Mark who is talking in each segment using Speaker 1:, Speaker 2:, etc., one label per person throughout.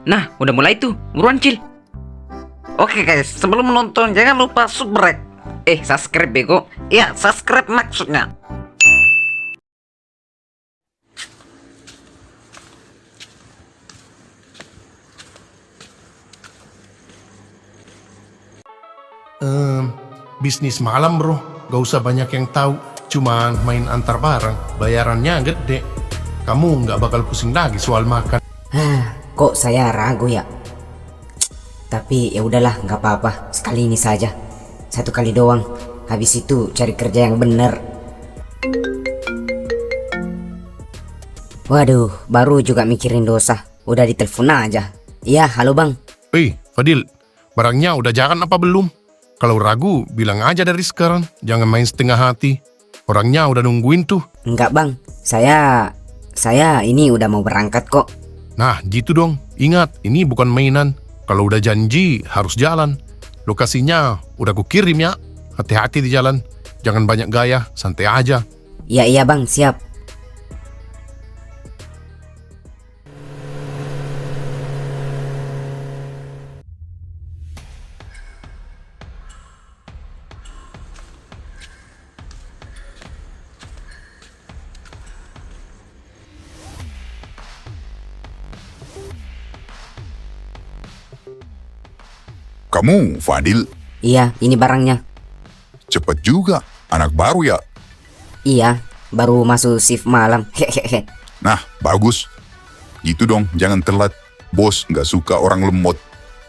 Speaker 1: Nah, udah mulai tuh, buruan Cil. Oke guys, sebelum menonton jangan lupa subscribe. Subscribe bego. Ya, subscribe maksudnya.
Speaker 2: Bisnis malam bro, gak usah banyak yang tahu. Cuman main antar barang, bayarannya gede. Kamu nggak bakal pusing lagi soal makan.
Speaker 3: Kok saya ragu ya? Tapi ya udahlah, nggak apa-apa. Sekali ini saja, 1 kali doang. Habis itu cari kerja yang bener. Waduh, baru juga mikirin dosa. Udah ditelepon aja. Iya, halo bang.
Speaker 2: Fadil, barangnya udah jangan apa belum? Kalau ragu, bilang aja dari sekarang. Jangan main setengah hati. Orangnya udah nungguin tuh.
Speaker 3: Enggak bang, saya ini udah mau berangkat kok.
Speaker 2: Nah, gitu dong. Ingat, ini bukan mainan. Kalau udah janji, harus jalan. Lokasinya udah kukirim ya. Hati-hati di jalan. Jangan banyak gaya, santai aja.
Speaker 3: Iya bang, siap.
Speaker 4: Kamu, Fadil,
Speaker 3: Iya, ini barangnya.
Speaker 4: cepat juga. Anak baru ya?
Speaker 3: Iya, baru masuk shift malam. Hehehe.
Speaker 4: Nah, bagus. Gitu dong, jangan telat. Bos nggak suka orang lemot.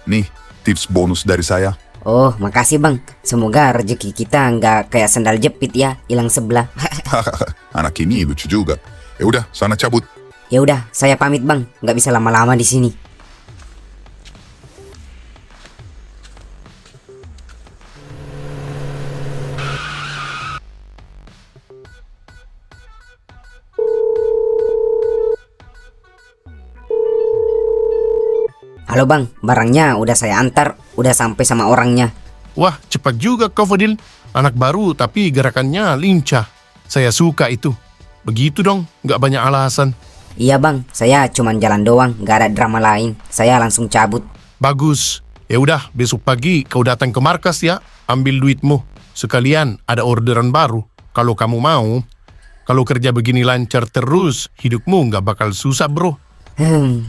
Speaker 4: Nih, tips bonus dari saya.
Speaker 3: Oh, makasih bang. Semoga rezeki kita nggak kayak sendal jepit ya, hilang sebelah.
Speaker 4: Anak ini lucu juga. Ya udah, sana cabut.
Speaker 3: Ya udah, saya pamit bang. Nggak bisa lama-lama di sini. Halo bang, barangnya udah saya antar, udah sampai sama orangnya.
Speaker 2: Wah, cepat juga kau Fadil. Anak baru tapi gerakannya lincah. Saya suka itu. Begitu dong, nggak banyak alasan.
Speaker 3: Iya bang, saya cuman jalan doang, nggak ada drama lain. Saya langsung cabut.
Speaker 2: Bagus. Ya udah, besok pagi kau datang ke markas ya. Ambil duitmu. Sekalian ada orderan baru. Kalau kamu mau, kalau kerja begini lancar terus, hidupmu nggak bakal susah bro.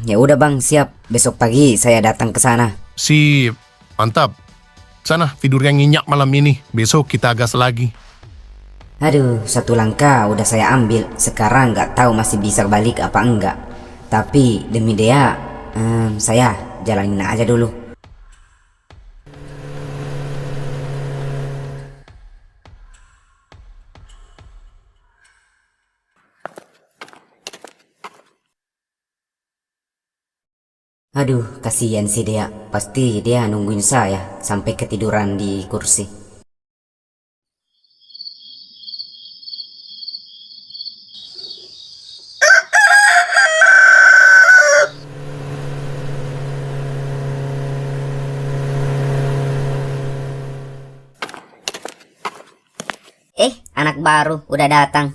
Speaker 3: Ya udah bang, siap. Besok pagi saya datang ke sana.
Speaker 2: Sip, mantap. Sana tidur yang nyenyak malam ini. Besok kita gas lagi.
Speaker 3: Aduh, 1 langkah udah saya ambil. Sekarang nggak tahu masih bisa balik apa enggak. Tapi demi Dea, saya jalanin aja dulu. Aduh, kasihan si Dea. Pasti dia nungguin saya sampai ketiduran di kursi. Anak baru udah datang.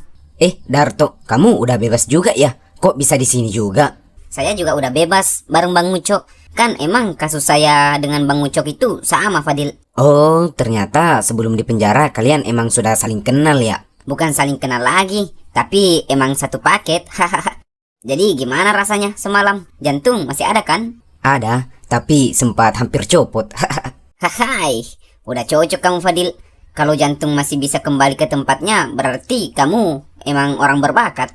Speaker 3: Darto, kamu udah bebas juga ya? Kok bisa di sini juga?
Speaker 5: Saya juga udah bebas bareng Bang Ucok. Kan emang kasus saya dengan Bang Ucok itu sama, Fadil.
Speaker 3: Oh, ternyata sebelum di penjara kalian emang sudah saling kenal ya?
Speaker 5: Bukan saling kenal lagi, tapi emang satu paket. Hahaha. Jadi gimana rasanya semalam? Jantung masih ada kan?
Speaker 3: Ada, tapi sempat hampir copot.
Speaker 5: Hai, udah cocok kamu, Fadil. Kalau jantung masih bisa kembali ke tempatnya, berarti kamu emang orang berbakat.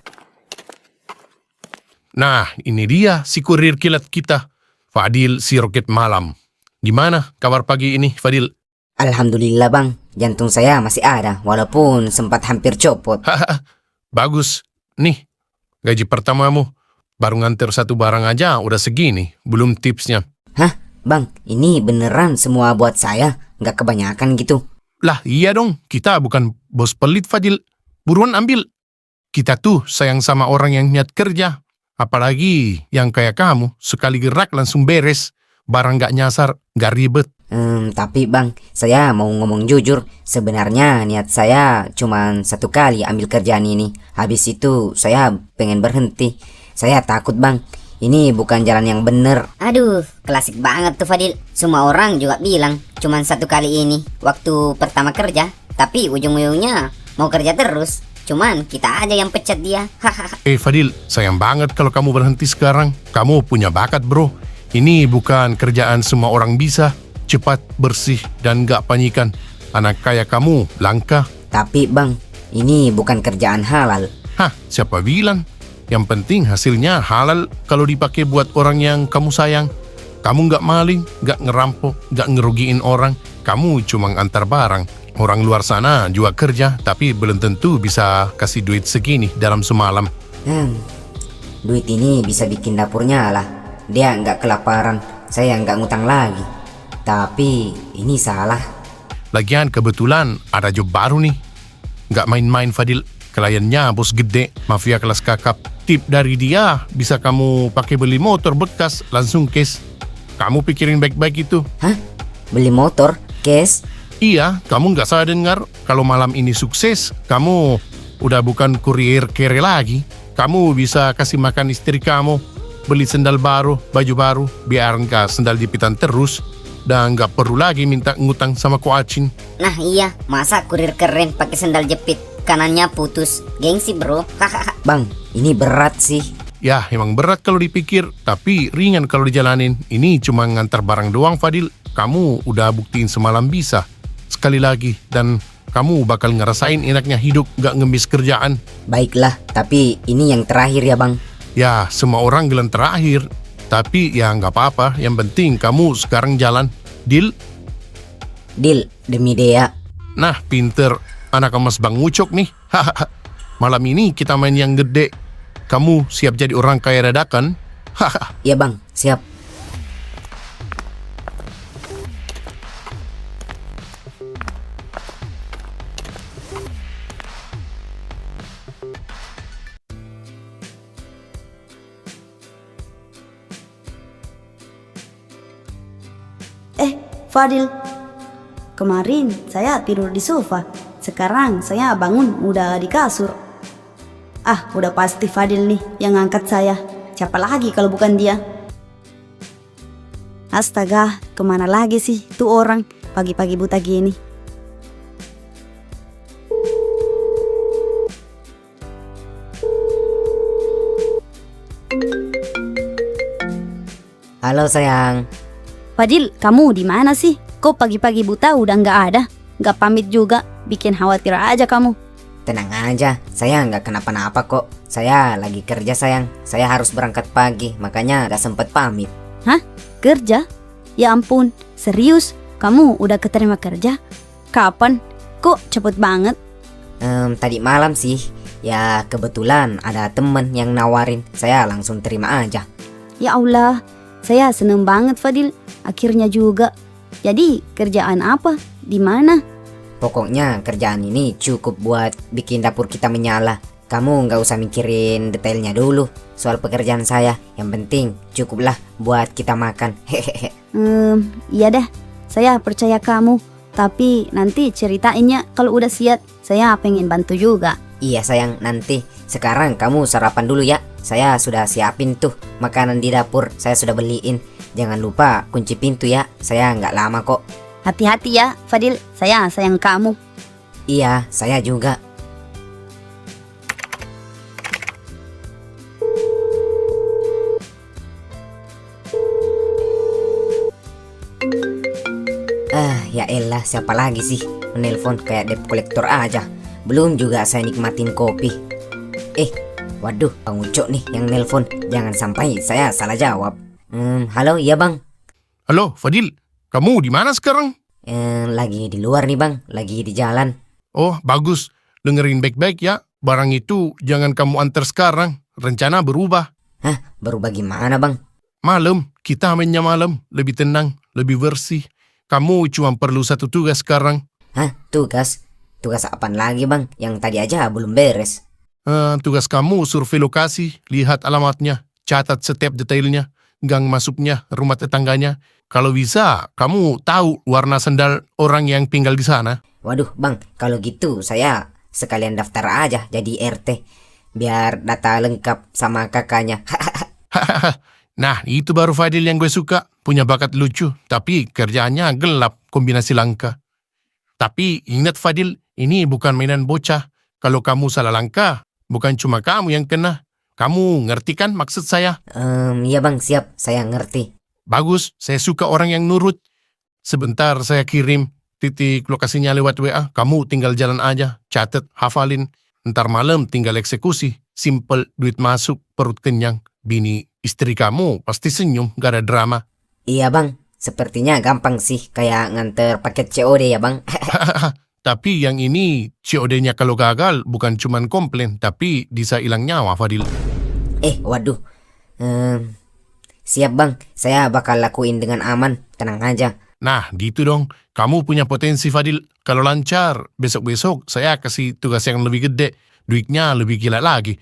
Speaker 2: Nah, ini dia si kurir kilat kita. Fadil si roket malam. Gimana kabar pagi ini, Fadil?
Speaker 3: Alhamdulillah bang, jantung saya masih ada walaupun sempat hampir copot.
Speaker 2: Bagus. Nih, gaji pertamamu. Baru nganter 1 barang aja udah segini. Belum tipsnya.
Speaker 3: Hah, bang, ini beneran semua buat saya? Nggak kebanyakan gitu?
Speaker 2: Lah iya dong, kita bukan bos pelit Fadil. Buruan ambil. Kita tuh sayang sama orang yang niat kerja. Apalagi yang kayak kamu, sekali gerak langsung beres. Barang gak nyasar, gak ribet.
Speaker 3: Tapi bang, saya mau ngomong jujur. Sebenarnya niat saya cuma 1 kali ambil kerjaan ini. Habis itu saya pengen berhenti. Saya takut bang, Ini bukan jalan yang bener.
Speaker 5: Aduh, klasik banget tuh Fadil. Semua orang juga bilang cuman satu kali ini waktu pertama kerja, tapi ujung-ujungnya mau kerja terus. Cuman kita aja yang pecat dia. Hahaha.
Speaker 2: Fadil, sayang banget kalau kamu berhenti sekarang. Kamu punya bakat bro. Ini bukan kerjaan semua orang bisa. Cepat, bersih, dan gak panikan. Anak kaya kamu langka.
Speaker 3: Tapi bang, ini bukan kerjaan halal.
Speaker 2: Hah, siapa bilang? Yang penting hasilnya halal kalau dipakai buat orang yang kamu sayang. Kamu gak maling, gak ngerampok, gak ngerugiin orang. Kamu cuma antar barang. Orang luar sana juga kerja, tapi belum tentu bisa kasih duit segini dalam semalam.
Speaker 3: Duit ini bisa bikin dapur nyala. Dia nggak kelaparan, saya nggak ngutang lagi. Tapi ini salah.
Speaker 2: Lagian kebetulan ada job baru nih. Gak main-main Fadil. Kliennya bos gede, mafia kelas kakap. Tip dari dia bisa kamu pakai beli motor bekas langsung cash. Kamu pikirin baik-baik itu.
Speaker 3: Hah? Beli motor? Cash?
Speaker 2: Iya, kamu nggak salah dengar. Kalau malam ini sukses, kamu udah bukan kurir kere lagi. Kamu bisa kasih makan istri kamu, beli sendal baru, baju baru, biar nggak sendal jepitan terus. Dan nggak perlu lagi minta ngutang sama koacin.
Speaker 5: Nah iya, masa kurir keren pakai sendal jepit, kanannya putus. Gengsi bro. Hahaha.
Speaker 3: Bang, ini berat sih.
Speaker 2: Ya, emang berat kalau dipikir, tapi ringan kalau dijalanin. Ini cuma ngantar barang doang, Fadil. Kamu udah buktiin semalam bisa. Sekali lagi, dan kamu bakal ngerasain enaknya hidup gak ngemis kerjaan.
Speaker 3: Baiklah, tapi ini yang terakhir ya bang.
Speaker 2: Ya, semua orang bilang terakhir. Tapi ya nggak apa-apa, yang penting kamu sekarang jalan. Deal?
Speaker 3: Deal, demi Dea.
Speaker 2: Nah, pinter. Anak emas Bang Ucok nih. Hahaha. Malam ini kita main yang gede. Kamu siap jadi orang kaya dadakan? Hahaha.
Speaker 3: Iya bang, siap.
Speaker 6: Fadil, kemarin saya tidur di sofa. Sekarang saya bangun udah di kasur. Ah, udah pasti Fadil nih yang ngangkat saya. Siapa lagi kalau bukan dia? Astaga, kemana lagi sih tuh orang pagi-pagi buta gini?
Speaker 3: Halo sayang.
Speaker 6: Fadil, kamu di mana sih? Kok pagi-pagi buta udah nggak ada? Nggak pamit juga, bikin khawatir aja kamu.
Speaker 3: Tenang aja, saya nggak kenapa-napa kok. Saya lagi kerja sayang. Saya harus berangkat pagi, makanya nggak sempet pamit.
Speaker 6: Hah? Kerja? Ya ampun, serius? Kamu udah keterima kerja? Kapan? Kok cepet banget?
Speaker 3: Tadi malam sih. Ya kebetulan ada temen yang nawarin. Saya langsung terima aja.
Speaker 6: Ya Allah, saya seneng banget Fadil. Akhirnya juga. Jadi kerjaan apa? Di mana?
Speaker 3: Pokoknya kerjaan ini cukup buat bikin dapur kita menyala. Kamu nggak usah mikirin detailnya dulu soal pekerjaan saya. Yang penting cukuplah buat kita makan. Hehehe.
Speaker 6: Iya dah. Saya percaya kamu. Tapi nanti ceritainnya kalau udah siap. Saya pengen bantu juga.
Speaker 3: Iya sayang, nanti. Sekarang kamu sarapan dulu ya. Saya sudah siapin tuh makanan di dapur. Saya sudah beliin. Jangan lupa kunci pintu ya. Saya nggak lama kok.
Speaker 6: Hati-hati ya Fadil. Saya sayang kamu.
Speaker 3: Iya, saya juga. Ya elah, siapa lagi sih menelpon kayak debt collector aja. Belum juga saya nikmatin kopi. Waduh, Bang Ucok nih yang nelpon. Jangan sampai saya salah jawab. Halo, iya bang.
Speaker 2: Halo, Fadil. Kamu di mana sekarang?
Speaker 3: Lagi di luar nih bang. Lagi di jalan.
Speaker 2: Oh, bagus. Dengerin baik-baik ya. Barang itu jangan kamu antar sekarang. Rencana berubah.
Speaker 3: Hah, berubah gimana bang?
Speaker 2: Malam, kita mainnya malam. Lebih tenang, lebih bersih. Kamu cuma perlu satu tugas sekarang.
Speaker 3: Hah, tugas? Tugas apaan lagi bang? Yang tadi aja belum beres.
Speaker 2: Tugas kamu survei lokasi, lihat alamatnya, catat setiap detailnya, gang masuknya, rumah tetangganya. Kalau bisa, kamu tahu warna sendal orang yang tinggal di sana.
Speaker 3: Waduh bang, kalau gitu saya sekalian daftar aja jadi RT. Biar data lengkap sama kakaknya.
Speaker 2: Nah, itu baru Fadil yang gue suka. Punya bakat lucu, tapi kerjaannya gelap, kombinasi langkah. Tapi ingat Fadil, ini bukan mainan bocah. Kalau kamu salah langkah, bukan cuma kamu yang kena. Kamu ngerti kan maksud saya?
Speaker 3: Iya bang, siap. Saya ngerti.
Speaker 2: Bagus, saya suka orang yang nurut. Sebentar saya kirim titik lokasinya lewat WA. Kamu tinggal jalan aja, catat, hafalin. Ntar malam tinggal eksekusi. Simple, duit masuk, perut kenyang. Bini istri kamu pasti senyum, gak ada drama.
Speaker 3: Iya bang, sepertinya gampang sih. Kayak nganter paket COD ya bang.
Speaker 2: Tapi yang ini COD-nya kalau gagal bukan cuman komplain, tapi bisa hilang nyawa Fadil.
Speaker 3: Waduh. Siap bang, saya bakal lakuin dengan aman. Tenang aja.
Speaker 2: Nah, gitu dong. Kamu punya potensi Fadil. Kalau lancar, besok-besok saya kasih tugas yang lebih gede. Duitnya lebih gila lagi.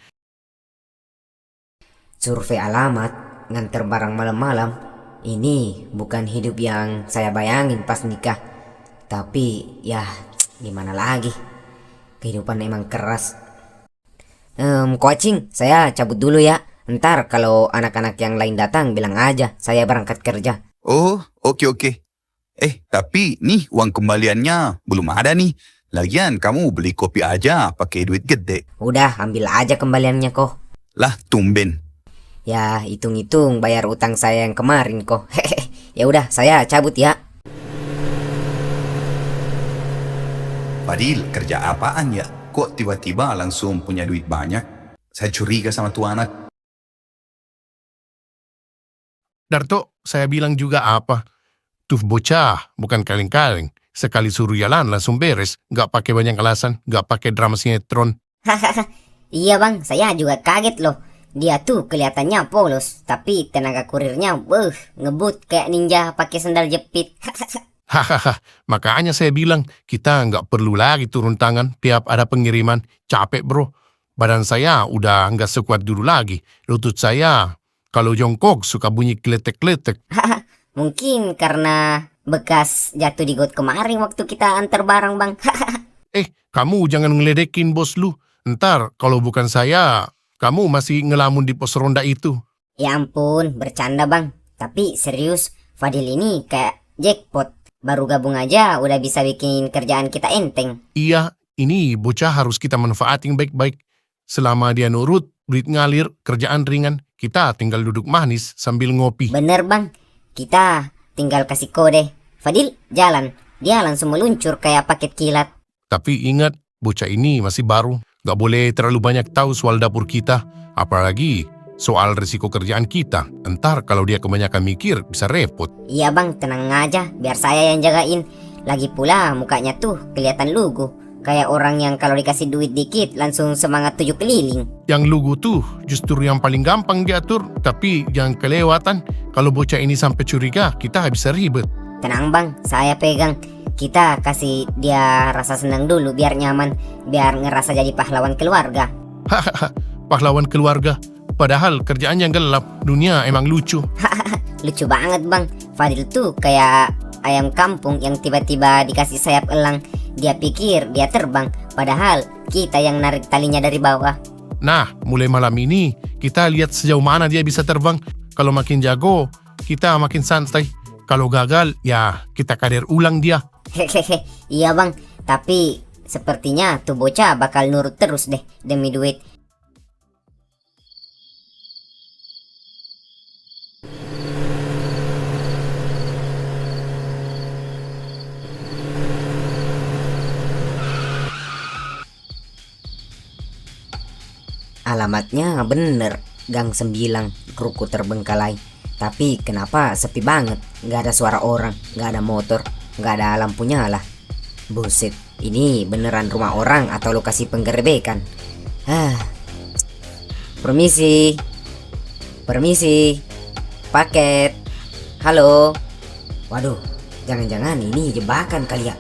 Speaker 3: Survei alamat, nganter barang malam-malam. Ini bukan hidup yang saya bayangin pas nikah. Tapi ya gimana lagi. Kehidupan emang keras. Coaching, saya cabut dulu ya. Ntar kalau anak-anak yang lain datang bilang aja saya berangkat kerja.
Speaker 4: Oh, oke. Tapi nih uang kembaliannya belum ada nih. Lagian kamu beli kopi aja pakai duit gede.
Speaker 3: Udah, ambil aja kembaliannya kok.
Speaker 4: Lah, tumben.
Speaker 3: Ya, hitung-hitung bayar utang saya yang kemarin kok. Ya udah, saya cabut ya.
Speaker 4: Fadil, kerja apaan ya? Kok tiba-tiba langsung punya duit banyak? Saya curiga sama tuh anak.
Speaker 2: Darto, saya bilang juga apa? Tuh bocah, bukan kaleng-kaleng. Sekali suruh jalan langsung beres. Gak pakai banyak alasan, gak pakai drama sinetron.
Speaker 5: Iya bang, saya juga kaget loh. Dia tuh kelihatannya polos, tapi tenaga kurirnya ngebut kayak ninja pakai sandal jepit.
Speaker 2: Hahaha, makanya saya bilang kita nggak perlu lagi turun tangan tiap ada pengiriman. Capek bro, badan saya udah nggak sekuat dulu lagi. Lutut saya kalau jongkok suka bunyi kletek-kletek.
Speaker 5: Mungkin karena bekas jatuh di got kemarin waktu kita antar barang bang.
Speaker 2: Kamu jangan ngeledekin bos lu. Ntar kalau bukan saya, kamu masih ngelamun di pos ronda itu.
Speaker 5: Ya ampun, bercanda bang. Tapi serius, Fadil ini kayak jackpot. Baru gabung aja udah bisa bikin kerjaan kita enteng.
Speaker 2: Iya, ini bocah harus kita manfaatin baik-baik. Selama dia nurut, duit ngalir, kerjaan ringan, kita tinggal duduk manis sambil ngopi.
Speaker 5: Bener bang, kita tinggal kasih kode. Fadil, jalan. Dia langsung meluncur kayak paket kilat.
Speaker 2: Tapi ingat, bocah ini masih baru. Gak boleh terlalu banyak tahu soal dapur kita. Apalagi soal risiko kerjaan kita. Entar kalau dia kebanyakan mikir, bisa repot.
Speaker 5: Iya bang, tenang aja. Biar saya yang jagain. Lagi pula mukanya tuh kelihatan lugu. Kayak orang yang kalau dikasih duit dikit langsung semangat 7 keliling.
Speaker 2: Yang lugu tuh justru yang paling gampang diatur. Tapi jangan kelewatan. Kalau bocah ini sampai curiga, kita bisa ribet.
Speaker 5: Tenang bang, saya pegang. Kita kasih dia rasa senang dulu biar nyaman. Biar ngerasa jadi pahlawan keluarga.
Speaker 2: Hahaha, pahlawan keluarga. Padahal kerjaannya gelap, dunia emang lucu.
Speaker 5: Lucu banget bang. Fadil tuh kayak ayam kampung yang tiba-tiba dikasih sayap elang. Dia pikir dia terbang, padahal kita yang narik talinya dari bawah.
Speaker 2: Nah, mulai malam ini kita lihat sejauh mana dia bisa terbang. Kalau makin jago, kita makin santai. Kalau gagal, ya kita kader ulang dia.
Speaker 5: Hehehe, iya bang. Tapi sepertinya tuh bocah bakal nurut terus deh demi duit.
Speaker 3: Alamatnya bener, Gang 9, Ruko Terbengkalai. Tapi kenapa sepi banget? Gak ada suara orang, gak ada motor, gak ada lampu nyala. Buset, ini beneran rumah orang atau lokasi penggerebekan? Permisi. Permisi. Paket. Halo. Waduh, jangan-jangan ini jebakan kali ya.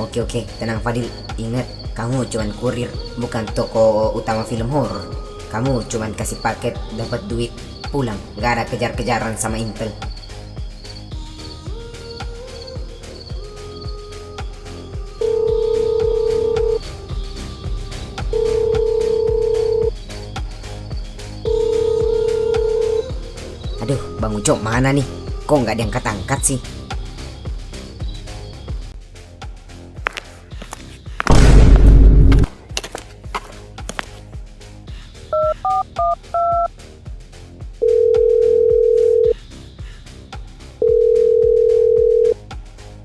Speaker 3: Oke, tenang Fadil. Ingat, kamu cuman kurir, bukan toko utama film horor. Kamu cuman kasih paket, dapat duit, pulang. Gak ada kejar-kejaran sama Intel. Bang Ucok mana nih? Kok nggak diangkat-angkat sih?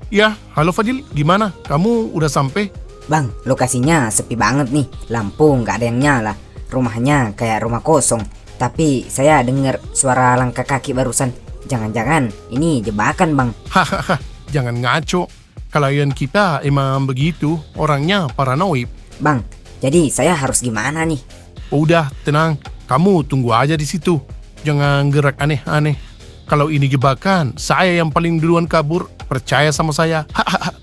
Speaker 2: Ya, halo Fadil, gimana? Kamu udah sampai?
Speaker 3: Bang, lokasinya sepi banget nih. Lampu nggak ada yang nyala. Rumahnya kayak rumah kosong. Tapi saya dengar suara langkah kaki barusan. Jangan-jangan ini jebakan, Bang.
Speaker 2: Hahaha, jangan ngaco. Klien kita emang begitu, orangnya paranoid.
Speaker 3: Bang, jadi saya harus gimana nih?
Speaker 2: Udah, tenang. Kamu tunggu aja di situ. Jangan gerak aneh-aneh. Kalau ini jebakan, saya yang paling duluan kabur. Percaya sama saya. Hahaha.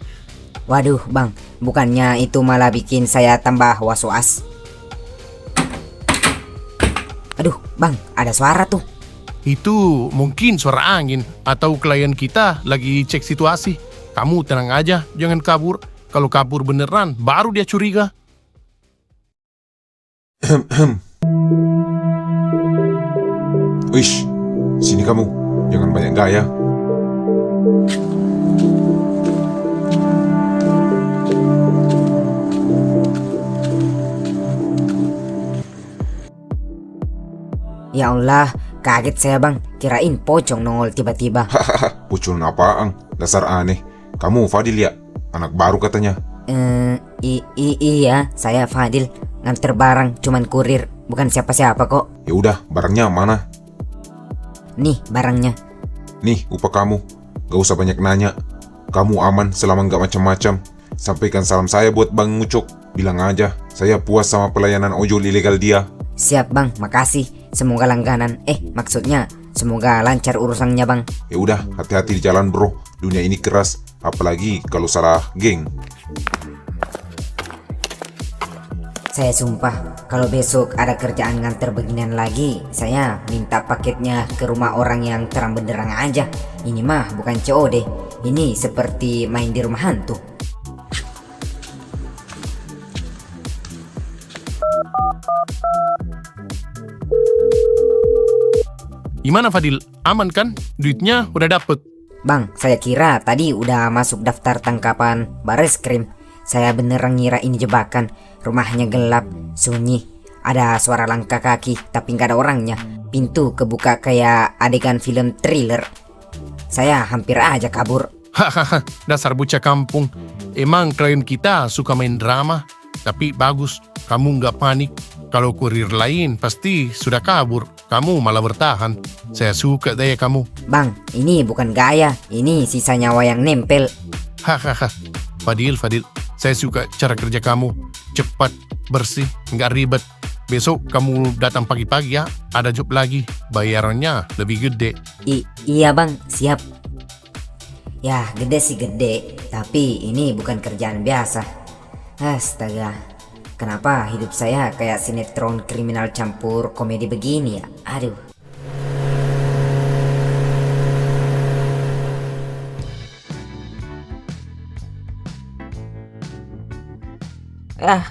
Speaker 3: Waduh, Bang. Bukannya itu malah bikin saya tambah was-was. Aduh, Bang, ada suara tuh.
Speaker 2: Itu mungkin suara angin atau klien kita lagi cek situasi. Kamu tenang aja, jangan kabur. Kalau kabur beneran, baru dia curiga.
Speaker 7: Wish, sini kamu. Jangan banyak gaya.
Speaker 3: Ya Allah, kaget saya, Bang. Kirain pocong nongol tiba-tiba.
Speaker 7: Hahaha, pucul apaan? Dasar aneh. Kamu Fadil ya? Anak baru katanya.
Speaker 3: Iya, saya Fadil. Nganter barang, cuman kurir. Bukan siapa-siapa kok.
Speaker 7: Ya udah, barangnya mana?
Speaker 3: Nih, barangnya.
Speaker 7: Nih, upah kamu. Gak usah banyak nanya. Kamu aman selama gak macam-macam. Sampaikan salam saya buat Bang Ucok. Bilang aja, saya puas sama pelayanan ojol ilegal dia.
Speaker 3: Siap, Bang. Makasih. Semoga langganan. Maksudnya semoga lancar urusannya, Bang.
Speaker 7: Ya udah, hati-hati di jalan bro. Dunia ini keras, apalagi kalau salah geng.
Speaker 3: Saya sumpah, kalau besok ada kerjaan nganter beginian lagi, saya minta paketnya ke rumah orang yang terang benderang aja. Ini mah bukan COD. Ini seperti main di rumah hantu.
Speaker 2: Gimana Fadil? Aman kan? Duitnya udah dapet.
Speaker 3: Bang, saya kira tadi udah masuk daftar tangkapan Bareskrim. Saya beneran ngira ini jebakan. Rumahnya gelap, sunyi. Ada suara langkah kaki, tapi nggak ada orangnya. Pintu kebuka kayak adegan film thriller. Saya hampir aja kabur.
Speaker 2: Hahaha, dasar bocah kampung. Emang klien kita suka main drama. Tapi bagus, kamu nggak panik. Kalau kurir lain pasti sudah kabur. Kamu malah bertahan. Saya suka daya kamu.
Speaker 3: Bang, ini bukan gaya. Ini sisa nyawa yang nempel.
Speaker 2: Hahaha. Fadil, saya suka cara kerja kamu. Cepat, bersih, nggak ribet. Besok kamu datang pagi-pagi ya. Ada job lagi. Bayarannya lebih gede.
Speaker 3: Iya bang, siap. Ya gede sih gede. Tapi ini bukan kerjaan biasa. Astaga. Kenapa hidup saya kayak sinetron kriminal campur komedi begini ya? Aduh.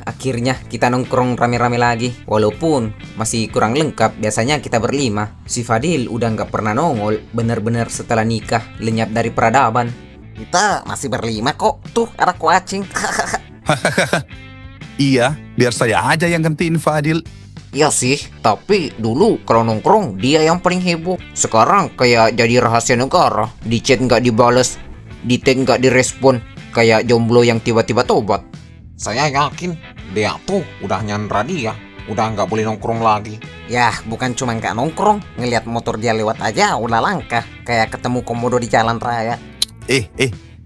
Speaker 1: Akhirnya kita nongkrong rame-rame lagi. Walaupun masih kurang lengkap, biasanya kita berlima. Si Fadil udah nggak pernah nongol, bener-bener setelah nikah, lenyap dari peradaban. Kita masih berlima kok. Tuh, ada kucing.
Speaker 4: Iya, biar saya aja yang gantiin Fadil.
Speaker 1: Ya sih, tapi dulu kalau nongkrong dia yang paling heboh. Sekarang kayak jadi rahasia negara. Di chat nggak dibales, di tag nggak direspon. Kayak jomblo yang tiba-tiba tobat.
Speaker 8: Saya yakin dia tuh udah nyandra dia, udah nggak boleh nongkrong lagi.
Speaker 1: Yah, bukan cuma nggak nongkrong, ngelihat motor dia lewat aja udah langkah. Kayak ketemu komodo di jalan raya.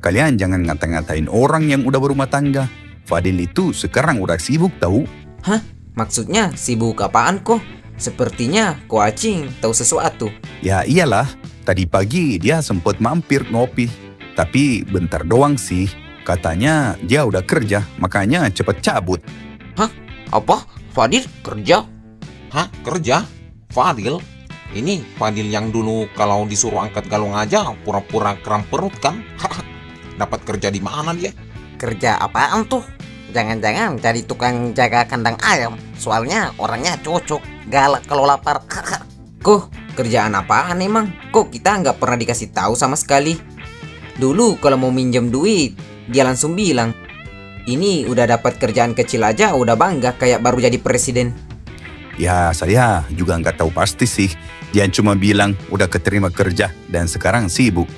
Speaker 4: Kalian jangan ngata-ngatain orang yang udah berumah tangga. Fadil itu sekarang udah sibuk tahu.
Speaker 1: Hah? Maksudnya sibuk apaan kok? Sepertinya kucing tahu sesuatu.
Speaker 4: Ya iyalah, tadi pagi dia sempat mampir ngopi. Tapi bentar doang sih. Katanya dia udah kerja, makanya cepet cabut.
Speaker 8: Hah? Apa? Fadil kerja? Hah? Kerja? Fadil? Ini Fadil yang dulu kalau disuruh angkat galung aja pura-pura kram perut kan? Dapat kerja di mana dia?
Speaker 1: Kerja apaan tuh? Jangan-jangan jadi tukang jaga kandang ayam. Soalnya orangnya cocok, galak kalau lapar. Kok Kerjaan apaan emang? Kok kita nggak pernah dikasih tahu sama sekali? Dulu kalau mau minjem duit, dia langsung bilang, ini udah dapat kerjaan kecil aja udah bangga kayak baru jadi presiden.
Speaker 4: Ya saya juga nggak tahu pasti sih. Dia cuma bilang udah keterima kerja dan sekarang sibuk.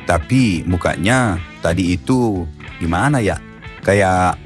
Speaker 4: Tapi mukanya tadi itu gimana ya? Kayak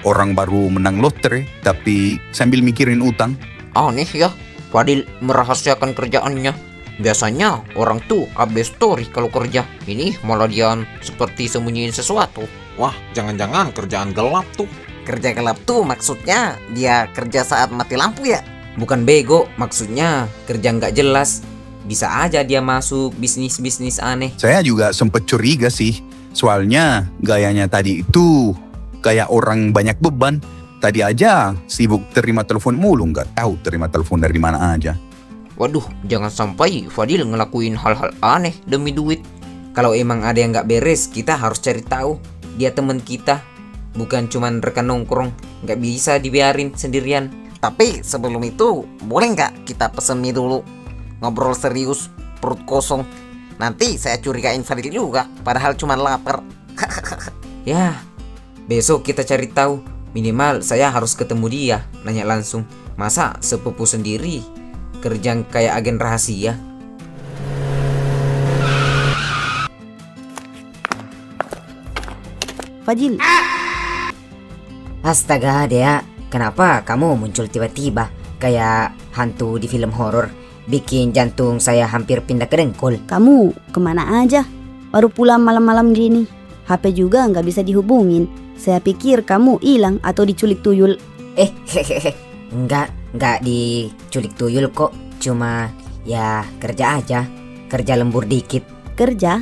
Speaker 4: orang baru menang lotre tapi sambil mikirin utang.
Speaker 8: Aneh ya, Fadil merahasiakan kerjaannya. Biasanya orang tuh update story kalau kerja. Ini malah dia seperti sembunyiin sesuatu. Wah, jangan-jangan kerjaan gelap tuh.
Speaker 1: Kerja gelap tuh maksudnya dia kerja saat mati lampu ya? Bukan bego, maksudnya kerja nggak jelas. Bisa aja dia masuk bisnis-bisnis aneh.
Speaker 4: Saya juga sempet curiga sih. Soalnya gayanya tadi itu kayak orang banyak beban. Tadi aja sibuk terima telepon mulu, nggak tahu terima telepon dari mana aja.
Speaker 8: Waduh, jangan sampai Fadil ngelakuin hal-hal aneh demi duit.
Speaker 1: Kalau emang ada yang nggak beres, kita harus cari tahu. Dia teman kita, bukan cuman rekan nongkrong. Nggak bisa dibiarin sendirian. Tapi sebelum itu, boleh nggak kita pesen mie dulu? Ngobrol serius, perut kosong. Nanti saya curigain Fadil juga, padahal cuma lapar. Ya, besok kita cari tahu. Minimal saya harus ketemu dia, nanya langsung. Masa sepupu sendiri kerja kayak agen rahasia?
Speaker 6: Fadil,
Speaker 3: Astaga, Dea, kenapa kamu muncul tiba-tiba kayak hantu di film horor? Bikin jantung saya hampir pindah ke dengkul.
Speaker 6: kamu kemana aja? Baru pulang malam-malam gini. HP juga nggak bisa dihubungin. Saya pikir kamu hilang atau diculik tuyul.
Speaker 3: Hehehe, enggak diculik tuyul kok. Cuma ya kerja aja, kerja lembur dikit.
Speaker 6: Kerja?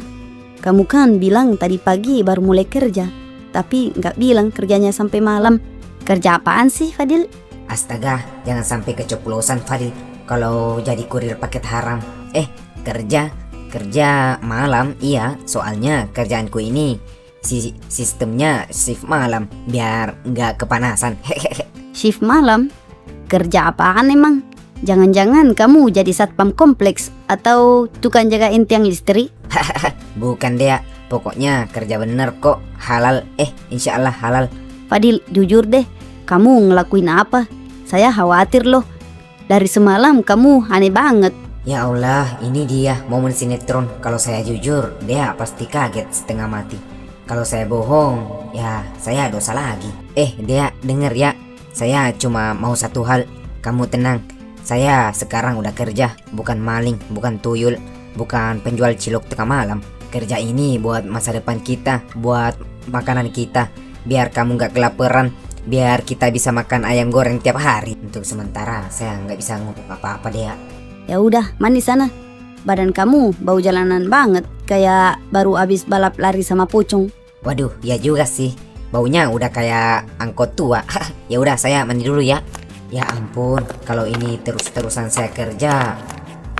Speaker 6: Kamu kan bilang tadi pagi baru mulai kerja, tapi nggak bilang kerjanya sampai malam. Kerja apaan sih, Fadil?
Speaker 3: Astaga, jangan sampai keceplosan Fadil kalau jadi kurir paket haram. Kerja malam, iya. Soalnya kerjaanku ini sistemnya shift malam biar nggak kepanasan. Hehehe.
Speaker 6: Shift malam? Kerja apaan emang? Jangan-jangan kamu jadi satpam kompleks atau tukang jagain tiang listrik?
Speaker 3: Bukan dia, pokoknya kerja bener kok, halal. Insya Allah halal.
Speaker 6: Fadil, jujur deh, kamu ngelakuin apa? Saya khawatir loh. Dari semalam kamu aneh banget.
Speaker 3: Ya Allah, ini dia momen sinetron. Kalau saya jujur, dia pasti kaget setengah mati. Kalau saya bohong, ya saya dosa lagi. Dia denger ya. Saya cuma mau satu hal, kamu tenang. Saya sekarang udah kerja, bukan maling, bukan tuyul, bukan penjual cilok tengah malam. Kerja ini buat masa depan kita, buat makanan kita. Biar kamu gak kelaparan, biar kita bisa makan ayam goreng tiap hari. Untuk sementara saya nggak bisa ngomong apa-apa dia.
Speaker 6: Ya udah, mandi sana. Badan kamu bau jalanan banget, kayak baru abis balap lari sama pocong.
Speaker 3: Waduh, ya juga sih. Baunya udah kayak angkot tua. Ya udah, saya mandi dulu ya. Ya ampun, kalau ini terus-terusan saya kerja,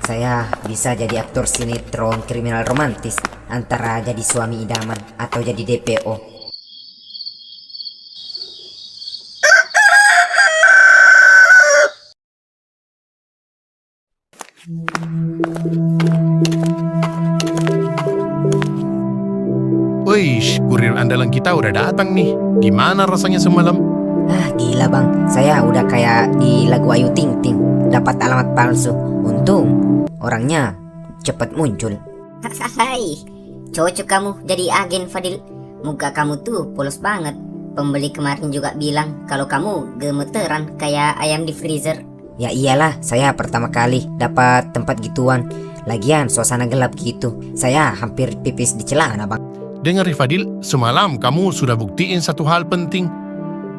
Speaker 3: saya bisa jadi aktor sinetron kriminal romantis, antara jadi suami idaman atau jadi DPO.
Speaker 2: Wih, kurir andalan kita udah datang nih. Gimana rasanya semalam?
Speaker 3: Gila bang, saya udah kayak di lagu Ayu Ting Ting, dapat alamat palsu. Untung orangnya cepat muncul. Hai, cocok kamu jadi agen Fadil. Muka kamu tuh polos banget. Pembeli kemarin juga bilang kalau kamu gemeteran kayak ayam di freezer. Ya iyalah, saya pertama kali dapat tempat gituan. Lagian suasana gelap gitu, saya hampir pipis di celana bang.
Speaker 2: Dengar Fadil, semalam kamu sudah buktiin satu hal penting.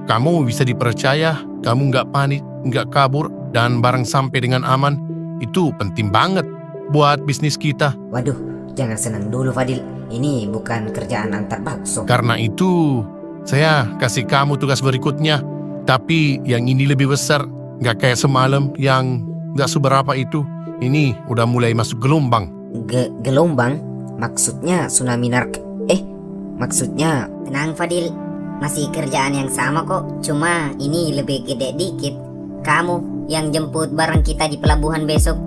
Speaker 2: Kamu bisa dipercaya, kamu nggak panik, nggak kabur, dan barang sampai dengan aman. Itu penting banget buat bisnis kita.
Speaker 3: Waduh, jangan senang dulu Fadil. Ini bukan kerjaan antar bakso.
Speaker 2: Karena itu, saya kasih kamu tugas berikutnya. Tapi yang ini lebih besar, nggak kayak semalam yang nggak seberapa itu. Ini udah mulai masuk gelombang.
Speaker 3: Gelombang? Maksudnya tsunami maksudnya... Tenang Fadil, masih kerjaan yang sama kok. Cuma ini lebih gede dikit. Kamu yang jemput barang kita di pelabuhan besok.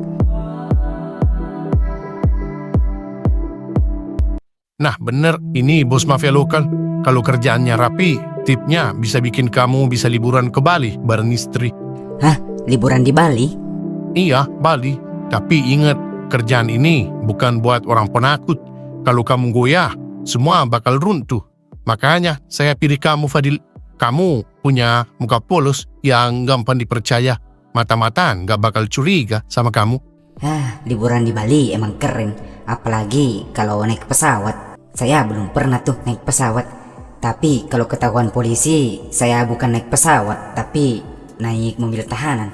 Speaker 2: Nah bener, ini bos mafia lokal. Kalau kerjaannya rapi, tipnya bisa bikin kamu bisa liburan ke Bali bareng istri.
Speaker 3: Hah? Liburan di Bali?
Speaker 2: Iya, Bali. Tapi ingat, kerjaan ini bukan buat orang penakut. Kalau kamu goyah, semua bakal runtuh. Makanya saya pilih kamu, Fadil. Kamu punya muka polos yang gampang dipercaya. Mata-mataan gak bakal curiga sama kamu.
Speaker 3: Liburan di Bali emang keren. Apalagi kalau naik pesawat. Saya belum pernah tuh naik pesawat. Tapi kalau ketahuan polisi, saya bukan naik pesawat, tapi naik mobil tahanan.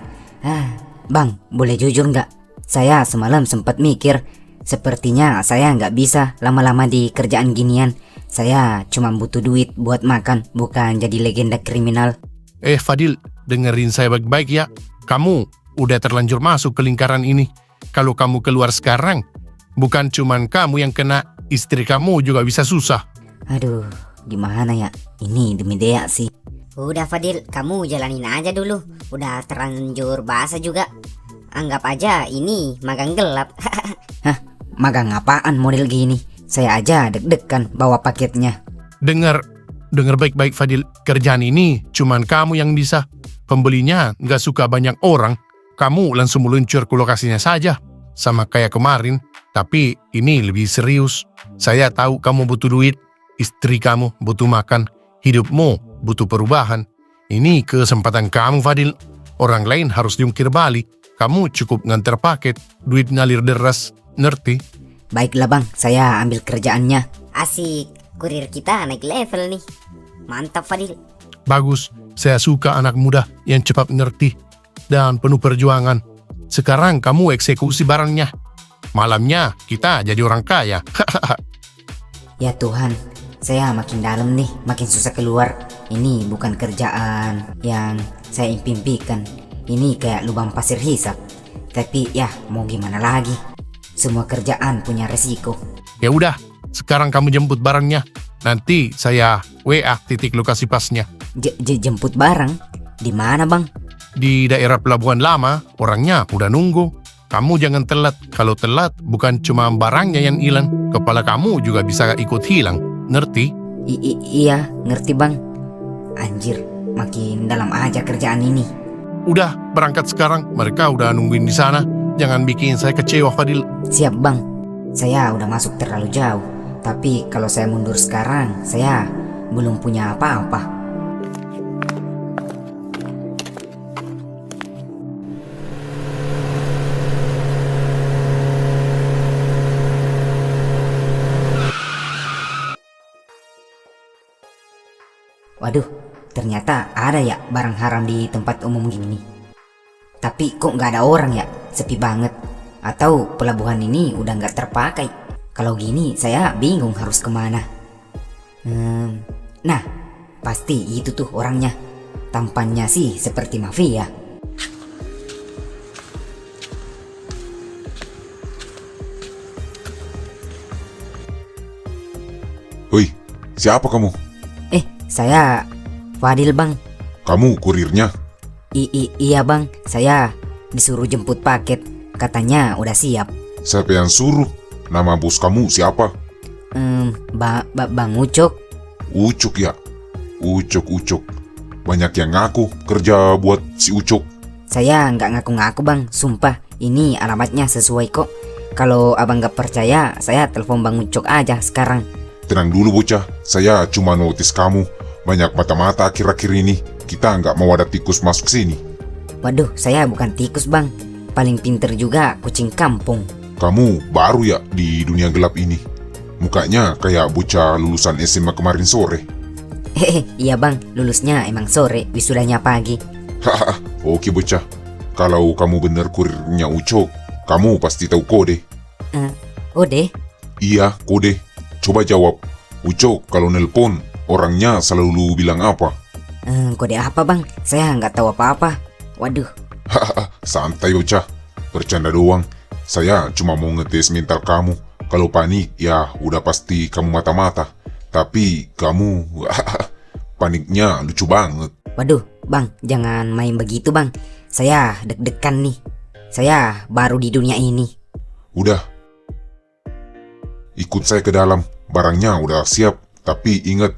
Speaker 3: Bang, boleh jujur nggak? Saya semalam sempat mikir, sepertinya saya nggak bisa lama-lama di kerjaan ginian. Saya cuma butuh duit buat makan, bukan jadi legenda kriminal.
Speaker 2: Fadil, dengerin saya baik-baik ya. Kamu udah terlanjur masuk ke lingkaran ini. Kalau kamu keluar sekarang, bukan cuman kamu yang kena, istri kamu juga bisa susah.
Speaker 3: Aduh, gimana ya? Ini demi Dea sih.
Speaker 5: Udah Fadil, kamu jalanin aja dulu. Udah terlanjur basah juga. Anggap aja ini magang gelap.
Speaker 3: Magang apaan model gini? Saya aja deg-degan bawa paketnya.
Speaker 2: Dengar baik-baik Fadil, kerjaan ini cuman kamu yang bisa. Pembelinya nggak suka banyak orang. Kamu langsung meluncur ke lokasinya saja. Sama kayak kemarin, tapi ini lebih serius. Saya tahu kamu butuh duit, istri kamu butuh makan, hidupmu butuh perubahan. Ini kesempatan kamu, Fadil. Orang lain harus diungkir balik. Kamu cukup nganter paket, duit ngalir deras, ngerti?
Speaker 3: Baiklah bang, saya ambil kerjaannya.
Speaker 5: Asik, kurir kita naik level nih. Mantap Fadil.
Speaker 2: Bagus, saya suka anak muda yang cepat ngerti dan penuh perjuangan. Sekarang kamu eksekusi barangnya. Malamnya kita jadi orang kaya.
Speaker 3: Ya Tuhan, saya makin dalam nih, makin susah keluar. Ini bukan kerjaan yang saya impikan. Ini kayak lubang pasir hisap. Tapi ya mau gimana lagi? Semua kerjaan punya resiko.
Speaker 2: Ya udah, sekarang kamu jemput barangnya. Nanti saya WA titik lokasi pasnya.
Speaker 3: Jemput barang? Di mana bang?
Speaker 2: Di daerah Pelabuhan Lama, orangnya udah nunggu. Kamu jangan telat. Kalau telat, bukan cuma barangnya yang hilang, kepala kamu juga bisa ikut hilang. Ngerti?
Speaker 3: Iya, ngerti bang. Anjir, makin dalam aja kerjaan ini.
Speaker 2: Udah, berangkat sekarang. Mereka udah nungguin di sana. Jangan bikin saya kecewa, Fadil.
Speaker 3: Siap bang. Saya udah masuk terlalu jauh. Tapi kalau saya mundur sekarang, saya belum punya apa-apa. Waduh, ternyata ada ya barang haram di tempat umum gini. Tapi kok nggak ada orang ya? Sepi banget. Atau pelabuhan ini udah nggak terpakai? Kalau gini saya bingung harus kemana. Nah, pasti itu tuh orangnya. Tampannya sih seperti mafia.
Speaker 7: Hoi, siapa kamu?
Speaker 3: Saya Fadil bang.
Speaker 7: Kamu kurirnya?
Speaker 3: Iya bang, saya disuruh jemput paket. Katanya udah siap.
Speaker 7: Siapa yang suruh? Nama bos kamu siapa?
Speaker 3: Bang Ucok.
Speaker 7: Ucok ya? Ucok. Banyak yang ngaku kerja buat si Ucok.
Speaker 3: Saya nggak ngaku-ngaku bang, sumpah. Ini alamatnya sesuai kok. Kalau abang nggak percaya, saya telepon Bang Ucok aja sekarang.
Speaker 7: Tenang dulu bocah, saya cuma notice kamu. Banyak mata-mata akhir-akhir ini. Kita nggak mau ada tikus masuk sini.
Speaker 3: Waduh, saya bukan tikus bang. Paling pinter juga kucing kampung.
Speaker 7: Kamu baru ya di dunia gelap ini. Mukanya kayak bocah lulusan SMA kemarin sore.
Speaker 3: Iya bang, lulusnya emang sore, wisudanya pagi.
Speaker 7: Hahaha, oke bocah. Kalau kamu bener kurirnya Ucok, kamu pasti tahu kode.
Speaker 3: Kode?
Speaker 7: Iya, kode. Coba jawab. Ucok kalau nelpon, orangnya selalu bilang apa?
Speaker 3: Kode apa bang? Saya nggak tahu apa-apa. Waduh.
Speaker 7: Hahaha, santai bocah. Bercanda doang. Saya cuma mau ngetes mental kamu. Kalau panik, ya udah pasti kamu mata-mata. Tapi kamu, paniknya lucu banget.
Speaker 3: Waduh, bang, jangan main begitu bang. Saya deg-degan nih. Saya baru di dunia ini.
Speaker 7: Udah. Ikut saya ke dalam. barangnya udah siap. Tapi ingat,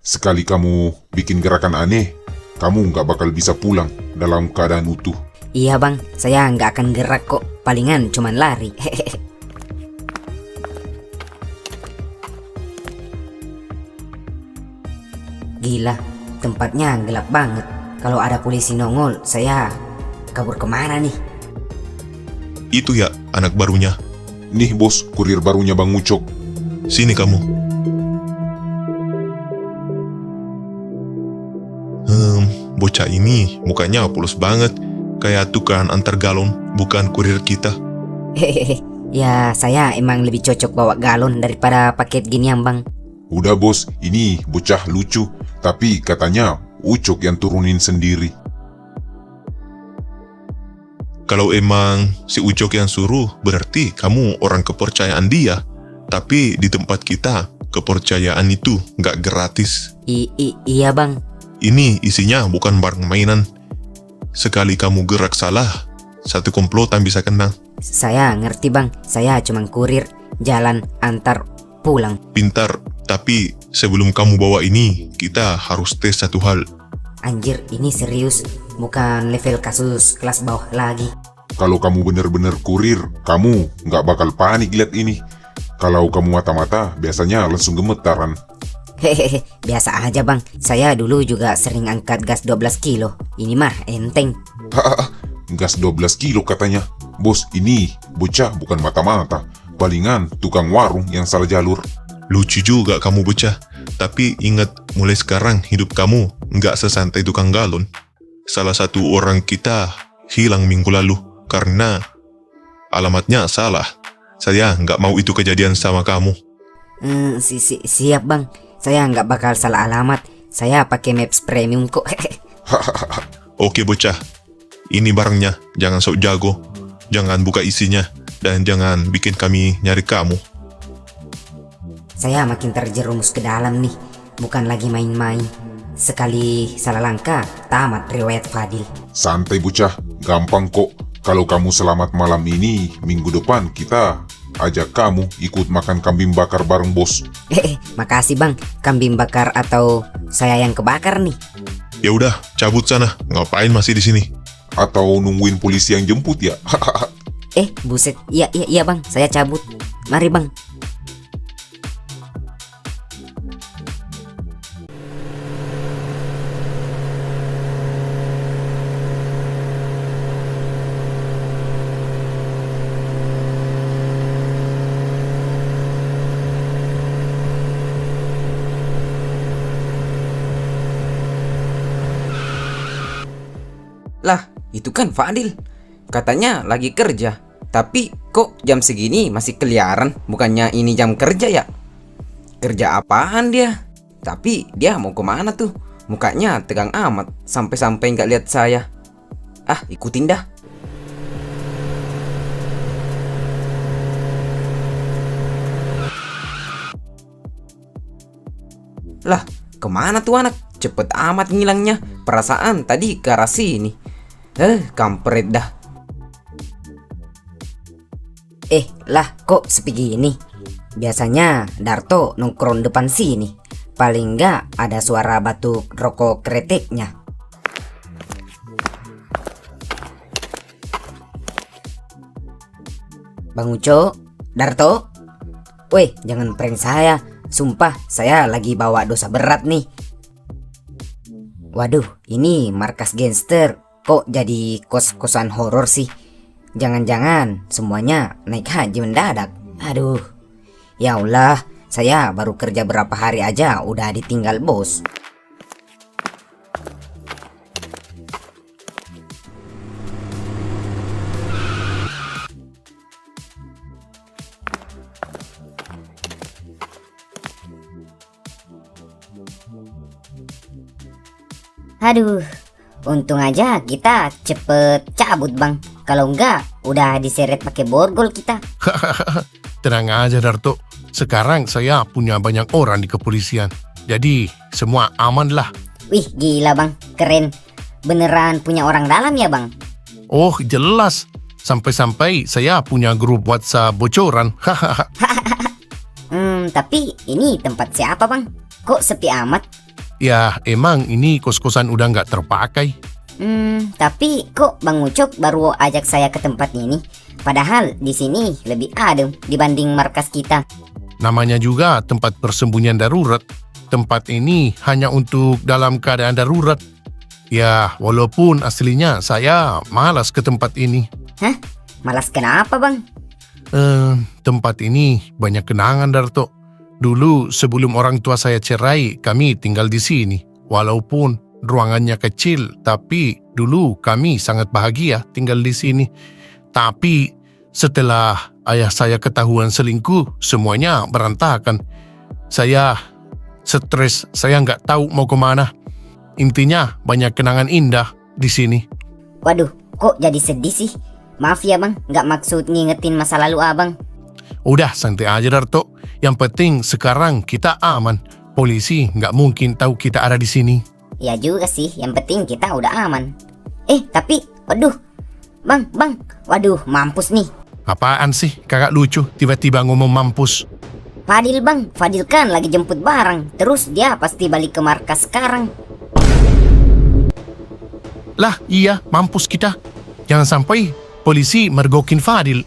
Speaker 7: sekali kamu bikin gerakan aneh, kamu nggak bakal bisa pulang dalam keadaan utuh.
Speaker 3: Iya bang, saya nggak akan gerak kok. Palingan cuman lari. Gila, tempatnya gelap banget. Kalau ada polisi nongol, saya kabur kemana nih?
Speaker 9: Itu ya anak barunya.
Speaker 7: Nih bos, kurir barunya Bang Ucok.
Speaker 9: Sini kamu. Bocah ini mukanya polos banget. Kayak tukang antar galon, bukan kurir kita.
Speaker 3: Hehehe, ya saya emang lebih cocok bawa galon daripada paket ginian bang.
Speaker 7: Udah bos, ini bocah lucu. Tapi katanya Ucok yang turunin sendiri.
Speaker 9: Kalau emang si Ucok yang suruh, berarti kamu orang kepercayaan dia. Tapi di tempat kita, kepercayaan itu nggak gratis.
Speaker 3: Iya bang.
Speaker 9: Ini isinya bukan barang mainan. Sekali kamu gerak salah, satu komplotan bisa kena.
Speaker 3: Saya ngerti bang, saya cuma kurir jalan antar pulang.
Speaker 9: Pintar, tapi sebelum kamu bawa ini, kita harus tes satu hal.
Speaker 3: Anjir, ini serius, bukan level kasus kelas bawah lagi.
Speaker 7: Kalau kamu bener-bener kurir, kamu nggak bakal panik lihat ini. Kalau kamu mata-mata, biasanya langsung gemetaran.
Speaker 3: Hehehe, biasa aja bang. Saya dulu juga sering angkat gas 12 kilo. Ini mah enteng.
Speaker 7: Gas 12 kilo katanya. Bos, ini bocah bukan mata-mata. Palingan tukang warung yang salah jalur.
Speaker 9: Lucu juga kamu bocah. Tapi ingat, mulai sekarang hidup kamu nggak sesantai tukang galon. Salah satu orang kita hilang minggu lalu karena alamatnya salah. Saya nggak mau itu kejadian sama kamu.
Speaker 3: Siap bang. Saya nggak bakal salah alamat. Saya pakai Maps Premium kok.
Speaker 9: Oke bocah, ini barangnya. Jangan sok jago. Jangan buka isinya. Dan jangan bikin kami nyari kamu.
Speaker 3: Saya makin terjerumus ke dalam nih. Bukan lagi main-main. Sekali salah langkah, tamat riwayat Fadil.
Speaker 7: Santai bocah, gampang kok. Kalau kamu selamat malam ini, minggu depan kita ajak kamu ikut makan kambing bakar bareng bos.
Speaker 3: Makasih bang, kambing bakar atau saya yang kebakar nih?
Speaker 9: Ya udah, cabut sana. Ngapain masih di sini?
Speaker 7: Atau nungguin polisi yang jemput ya?
Speaker 3: Buset. Iya bang, saya cabut. Mari bang.
Speaker 1: Lah, itu kan Fadil. Katanya lagi kerja. Tapi kok jam segini masih keliaran? Bukannya ini jam kerja ya? Kerja apaan dia? Tapi dia mau kemana tuh? Mukanya tegang amat. Sampai-sampai nggak lihat saya. Ah, ikutin dah. Lah, kemana tuh anak? Cepet amat ngilangnya. Perasaan tadi ke arah sini. Kampret dah.
Speaker 3: Lah kok sepi gini? Biasanya Darto nongkrong depan sini. Paling nggak ada suara batuk rokok kreteknya. Bang Uco, Darto. Weh, jangan prank saya. Sumpah, saya lagi bawa dosa berat nih. Waduh, ini markas gangster. Kok jadi kos-kosan horor sih? Jangan-jangan semuanya naik haji mendadak. Aduh, ya Allah, saya baru kerja berapa hari aja udah ditinggal bos.
Speaker 5: Aduh, untung aja kita cepet cabut bang. Kalau enggak, udah diseret pakai borgol kita.
Speaker 2: Tenang aja Darto. Sekarang saya punya banyak orang di kepolisian. Jadi semua aman lah.
Speaker 5: Wih, gila bang, keren. Beneran punya orang dalam ya bang?
Speaker 2: Oh jelas. Sampai-sampai saya punya grup WhatsApp bocoran.
Speaker 5: Tapi ini tempat siapa bang? Kok sepi amat?
Speaker 2: Ya, emang ini kos-kosan udah nggak terpakai.
Speaker 5: Tapi kok Bang Ucok baru ajak saya ke tempat ini? Padahal di sini lebih adem dibanding markas kita.
Speaker 2: Namanya juga tempat persembunyian darurat. Tempat ini hanya untuk dalam keadaan darurat. Ya, walaupun aslinya saya malas ke tempat ini.
Speaker 5: Hah? Malas kenapa bang?
Speaker 2: Tempat ini banyak kenangan, Darto. Dulu sebelum orang tua saya cerai, kami tinggal di sini. Walaupun ruangannya kecil, tapi dulu kami sangat bahagia tinggal di sini. Tapi setelah ayah saya ketahuan selingkuh, semuanya berantakan. Saya stres, saya nggak tahu mau kemana. Intinya banyak kenangan indah di sini.
Speaker 5: Waduh, kok jadi sedih sih? Maaf ya bang, nggak maksud ngingetin masa lalu abang.
Speaker 2: Udah santai aja, Darto. Yang penting sekarang kita aman. Polisi nggak mungkin tahu kita ada di sini.
Speaker 5: Ya juga sih, yang penting kita udah aman. Tapi, waduh, bang, waduh, mampus nih.
Speaker 2: Apaan sih, kakak lucu tiba-tiba ngomong mampus.
Speaker 5: Fadil bang, Fadil kan lagi jemput barang. Terus dia pasti balik ke markas sekarang.
Speaker 2: Lah iya, mampus kita. Jangan sampai polisi mergokin Fadil.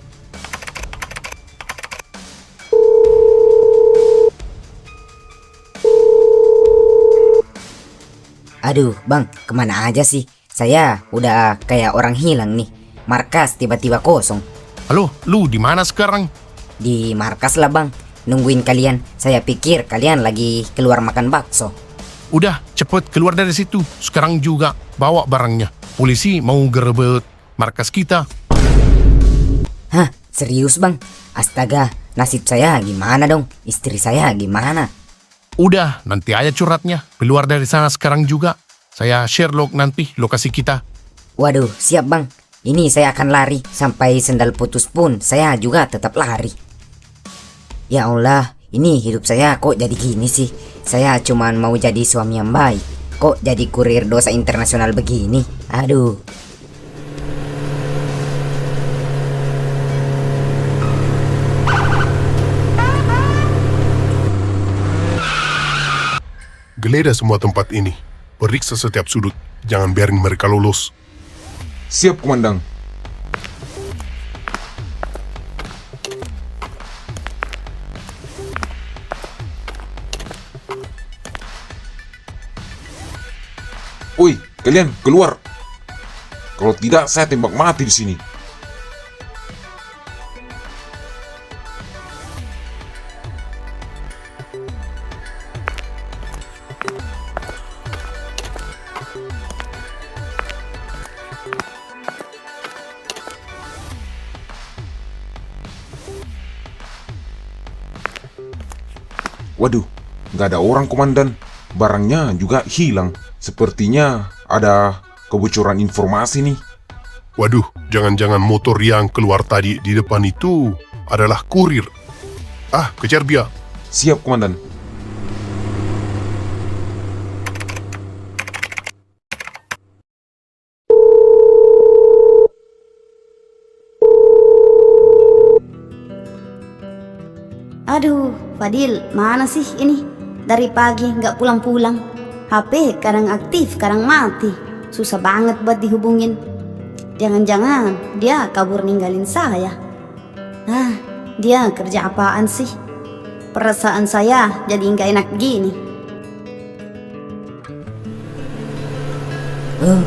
Speaker 3: Aduh bang, kemana aja sih? Saya udah kayak orang hilang nih. Markas tiba-tiba kosong.
Speaker 2: Halo, lu di mana sekarang?
Speaker 3: Di markas lah bang, nungguin kalian. Saya pikir kalian lagi keluar makan bakso.
Speaker 2: Udah, cepet keluar dari situ. Sekarang juga bawa barangnya. Polisi mau gerebek markas kita.
Speaker 3: Hah, serius bang? Astaga, nasib saya gimana dong? Istri saya gimana?
Speaker 2: Udah, nanti aja curhatnya. Keluar dari sana sekarang juga. Saya Sherlock nanti lokasi kita.
Speaker 3: Waduh, siap bang. Ini saya akan lari. Sampai sendal putus pun saya juga tetap lari. Ya Allah, ini hidup saya kok jadi gini sih? Saya cuman mau jadi suami yang baik. Kok jadi kurir dosa internasional begini? Aduh.
Speaker 2: Geledah semua tempat ini. Periksa setiap sudut. Jangan biarin mereka lolos.
Speaker 7: Siap, Komandan. Woi, kalian keluar. Kalau tidak, saya tembak mati di sini. Waduh, nggak ada orang, Komandan. Barangnya juga hilang. Sepertinya ada kebocoran informasi nih.
Speaker 2: Waduh, jangan-jangan motor yang keluar tadi di depan itu adalah kurir. Ah, kejar dia.
Speaker 7: Siap, Komandan.
Speaker 6: Aduh, Fadil, mana sih ini? Dari pagi nggak pulang-pulang. HP kadang aktif, kadang mati. Susah banget buat dihubungin. Jangan-jangan dia kabur ninggalin saya. Dia kerja apaan sih? Perasaan saya jadi nggak enak gini.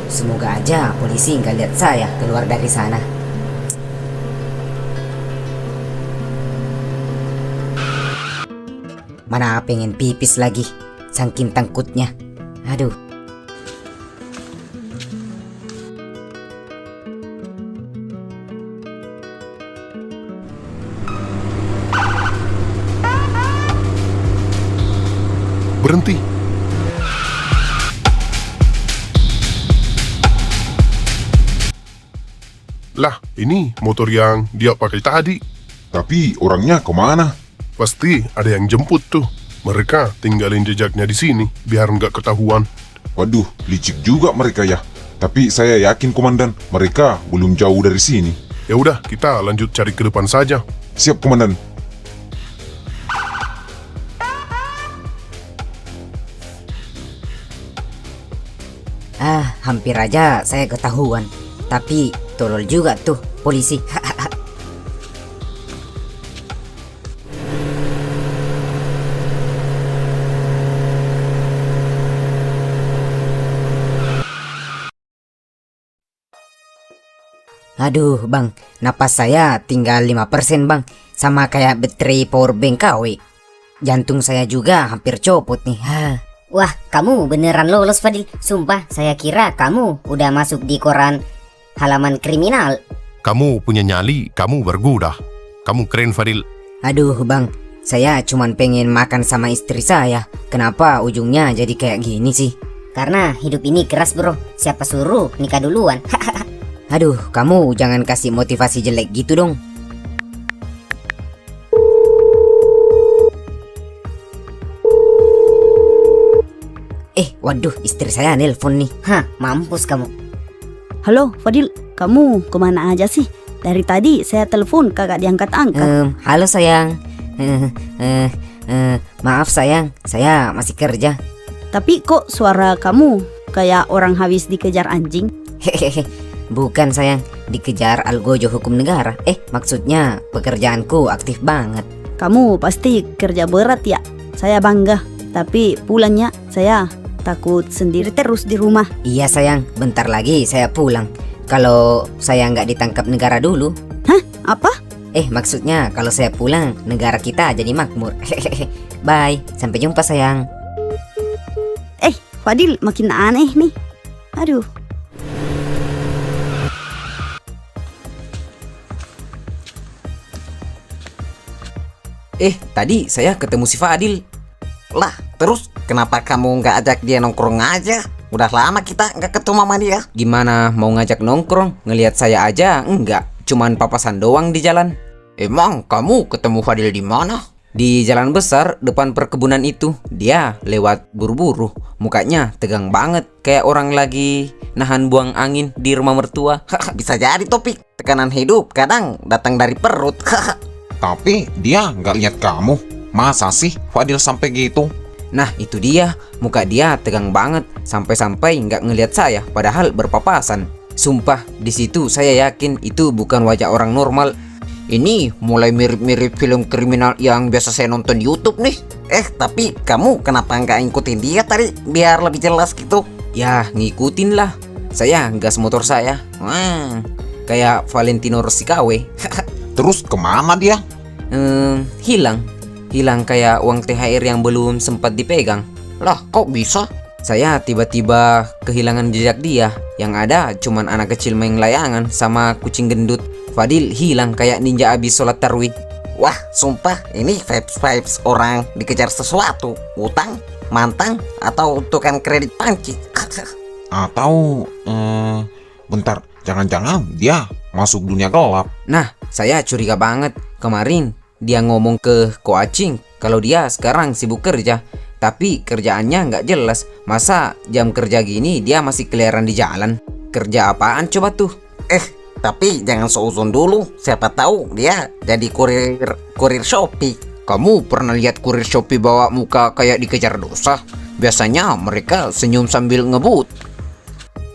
Speaker 3: Semoga aja polisi nggak lihat saya keluar dari sana. Mana pengen pipis lagi, saking tangkutnya. Aduh.
Speaker 2: Berhenti. Lah, ini motor yang dia pakai tadi.
Speaker 7: Tapi orangnya kemana?
Speaker 2: Pasti ada yang jemput tuh. Mereka tinggalin jejaknya di sini biar nggak ketahuan.
Speaker 7: Waduh, licik juga mereka ya. Tapi saya yakin, Komandan, mereka belum jauh dari sini.
Speaker 2: Ya udah, kita lanjut cari ke depan saja.
Speaker 7: Siap, Komandan.
Speaker 3: Hampir aja saya ketahuan. Tapi tolol juga tuh polisi. Aduh bang, napas saya tinggal 5% bang. Sama kayak baterai power bank KW. Jantung saya juga hampir copot nih.
Speaker 5: Wah, kamu beneran lolos Fadil. Sumpah, saya kira kamu udah masuk di koran halaman kriminal.
Speaker 2: Kamu punya nyali, kamu berguna. Kamu keren Fadil.
Speaker 3: Aduh bang, saya cuman pengen makan sama istri saya. Kenapa ujungnya jadi kayak gini sih?
Speaker 5: Karena hidup ini keras bro. Siapa suruh nikah duluan?
Speaker 3: Aduh, kamu jangan kasih motivasi jelek gitu dong. Waduh, istri saya nelpon nih.
Speaker 5: Mampus kamu.
Speaker 6: Halo Fadil, kamu kemana aja sih? Dari tadi saya telepon kagak diangkat-angkat.
Speaker 3: Halo sayang. Maaf sayang, saya masih kerja.
Speaker 6: Tapi kok suara kamu kayak orang habis dikejar anjing?
Speaker 3: Hehehe, bukan sayang, dikejar algojo hukum negara. Maksudnya pekerjaanku aktif banget.
Speaker 6: Kamu pasti kerja berat ya? Saya bangga. Tapi pulangnya saya takut sendiri terus di rumah.
Speaker 3: Iya sayang, bentar lagi saya pulang. Kalau saya nggak ditangkap negara dulu.
Speaker 6: Apa?
Speaker 3: Maksudnya kalau saya pulang, negara kita jadi makmur. Bye, sampai jumpa sayang.
Speaker 6: Fadil makin aneh nih. Aduh.
Speaker 1: Tadi saya ketemu si Fadil. Lah, terus kenapa kamu nggak ajak dia nongkrong aja? Udah lama kita nggak ketemu sama dia. Gimana mau ngajak nongkrong? Ngelihat saya aja enggak, cuman papasan doang di jalan. Emang kamu ketemu Fadil di mana? Di jalan besar depan perkebunan itu. Dia lewat buru-buru. Mukanya tegang banget, kayak orang lagi nahan buang angin di rumah mertua. Bisa jadi topik. Tekanan hidup kadang datang dari perut.
Speaker 8: Tapi dia nggak lihat kamu. Masa sih Fadil sampai gitu?
Speaker 1: Nah itu dia, muka dia tegang banget sampai-sampai nggak ngelihat saya padahal berpapasan. Sumpah di situ saya yakin itu bukan wajah orang normal. Ini mulai mirip-mirip film kriminal yang biasa saya nonton di YouTube nih. Tapi kamu kenapa nggak ngikutin dia tadi biar lebih jelas gitu? Ya ngikutin lah. Saya gas motor saya. Kayak Valentino Rossi KW.
Speaker 8: Terus kemana dia?
Speaker 1: Hilang kayak uang THR yang belum sempat dipegang.
Speaker 8: Lah kok bisa?
Speaker 1: Saya tiba-tiba kehilangan jejak dia. Yang ada cuman anak kecil main layangan sama kucing gendut. Fadil hilang kayak ninja abis sholat tarwih. Wah sumpah ini vibes orang dikejar sesuatu. Utang, mantan, atau tukang kredit panci.
Speaker 8: Atau bentar, jangan-jangan dia masuk dunia gelap.
Speaker 1: Nah saya curiga banget. Kemarin dia ngomong ke Ko Acing kalau dia sekarang sibuk kerja, tapi kerjaannya nggak jelas. Masa jam kerja gini dia masih keliaran di jalan? Kerja apaan coba tuh? Tapi jangan seuzon dulu. Siapa tahu dia jadi kurir Shopee. Kamu pernah lihat kurir Shopee bawa muka kayak dikejar dosa? Biasanya mereka senyum sambil ngebut.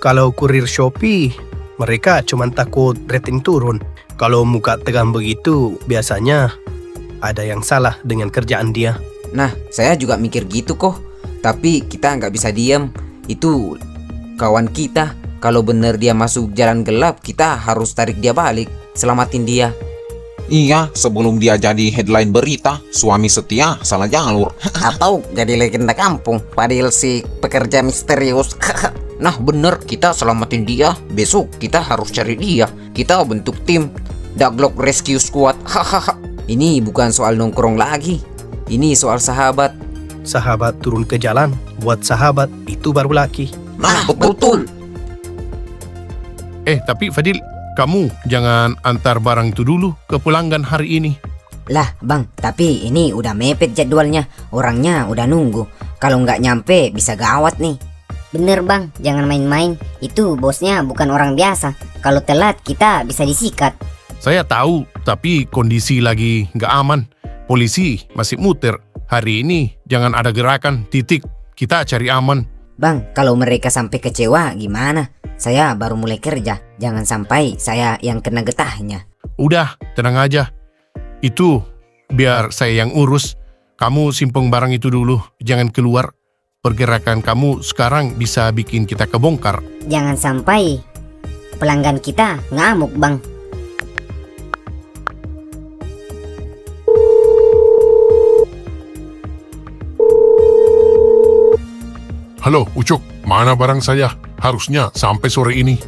Speaker 10: Kalau kurir Shopee, mereka cuma takut rating turun. Kalau muka tegang begitu, biasanya ada yang salah dengan kerjaan dia.
Speaker 1: Nah, saya juga mikir gitu kok. Tapi kita nggak bisa diam. Itu kawan kita. Kalau bener dia masuk jalan gelap, kita harus tarik dia balik, selamatin dia.
Speaker 8: Iya, sebelum dia jadi headline berita, suami setia salah jalur.
Speaker 1: Atau jadi legenda kampung, Fadil si pekerja misterius. Nah bener, kita selamatin dia. Besok kita harus cari dia. Kita bentuk tim Daglok Rescue Squad. Ini bukan soal nongkrong lagi. Ini soal sahabat.
Speaker 10: Sahabat turun ke jalan, buat sahabat itu baru laki.
Speaker 8: Nah betul.
Speaker 2: Tapi Fadil, kamu jangan antar barang itu dulu ke pelanggan hari ini.
Speaker 3: Lah bang, tapi ini udah mepet jadwalnya. Orangnya udah nunggu. Kalau nggak nyampe bisa gawat nih.
Speaker 5: Bener bang, jangan main-main. Itu bosnya bukan orang biasa. Kalau telat kita bisa disikat.
Speaker 2: Saya tahu, tapi kondisi lagi nggak aman. Polisi masih muter. Hari ini jangan ada gerakan, titik. Kita cari aman.
Speaker 3: Bang, kalau mereka sampai kecewa gimana? Saya baru mulai kerja, jangan sampai saya yang kena getahnya.
Speaker 2: Udah, tenang aja. Itu biar saya yang urus. Kamu simpang barang itu dulu, jangan keluar. Pergerakan kamu sekarang bisa bikin kita kebongkar.
Speaker 5: Jangan sampai pelanggan kita ngamuk, Bang.
Speaker 7: Halo, Ucok. Mana barang saya? Harusnya sampai sore ini.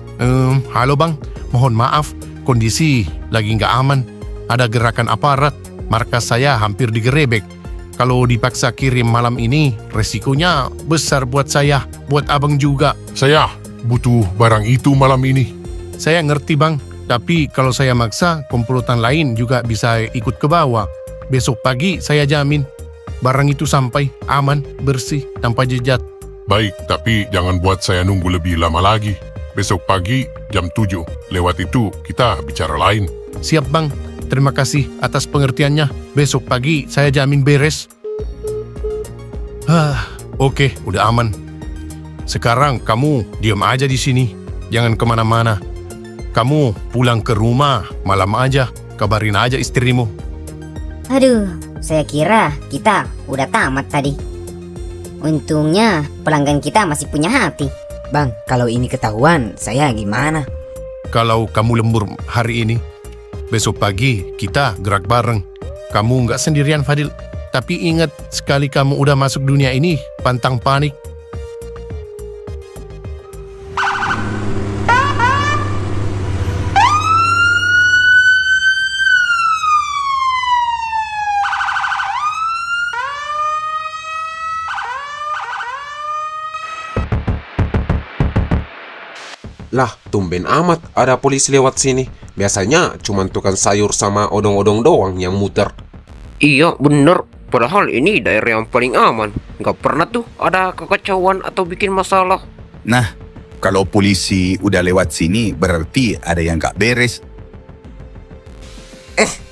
Speaker 2: Halo bang, mohon maaf, kondisi lagi nggak aman. Ada gerakan aparat, markas saya hampir digerebek. Kalau dipaksa kirim malam ini, resikonya besar buat saya, buat abang juga.
Speaker 7: Saya butuh barang itu malam ini.
Speaker 2: Saya ngerti bang, tapi kalau saya maksa, komplotan lain juga bisa ikut ke bawah. Besok pagi saya jamin, barang itu sampai aman, bersih, tanpa jejak.
Speaker 7: Baik, tapi jangan buat saya nunggu lebih lama lagi. Besok pagi jam 7. Lewat itu kita bicara lain.
Speaker 2: Siap bang, terima kasih atas pengertiannya. Besok pagi saya jamin beres. Oke, udah aman. Sekarang kamu diam aja di sini. Jangan kemana-mana. Kamu pulang ke rumah malam aja. Kabarin aja istrimu.
Speaker 5: Aduh, saya kira kita udah tamat tadi. Untungnya pelanggan kita masih punya hati.
Speaker 3: Bang, kalau ini ketahuan, saya gimana?
Speaker 2: Kalau kamu lembur hari ini, besok pagi kita gerak bareng. Kamu nggak sendirian Fadil. Tapi ingat, sekali kamu udah masuk dunia ini, pantang panik.
Speaker 8: Lah, tumben amat ada polisi lewat sini. Biasanya cuma tukang sayur sama odong-odong doang yang muter.
Speaker 11: Iya, bener. Padahal ini daerah yang paling aman. Nggak pernah tuh ada kekacauan atau bikin masalah.
Speaker 4: Nah, kalau polisi udah lewat sini berarti ada yang gak beres.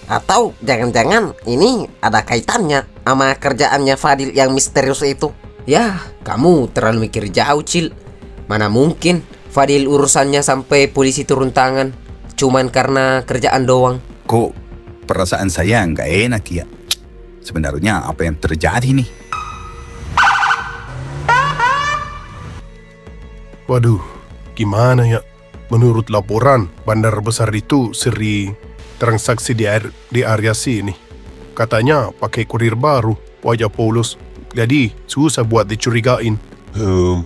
Speaker 1: Atau jangan-jangan ini ada kaitannya sama kerjaannya Fadil yang misterius itu. Ya, kamu terlalu mikir jauh, Cil. Mana mungkin Fadil urusannya sampai polisi turun tangan cuman karena kerjaan doang.
Speaker 4: Kok perasaan saya nggak enak ya? Sebenarnya apa yang terjadi nih?
Speaker 2: Waduh, gimana ya? Menurut laporan, bandar besar itu seri transaksi di area sini. Katanya pakai kurir baru, wajah polos. Jadi susah buat dicurigain.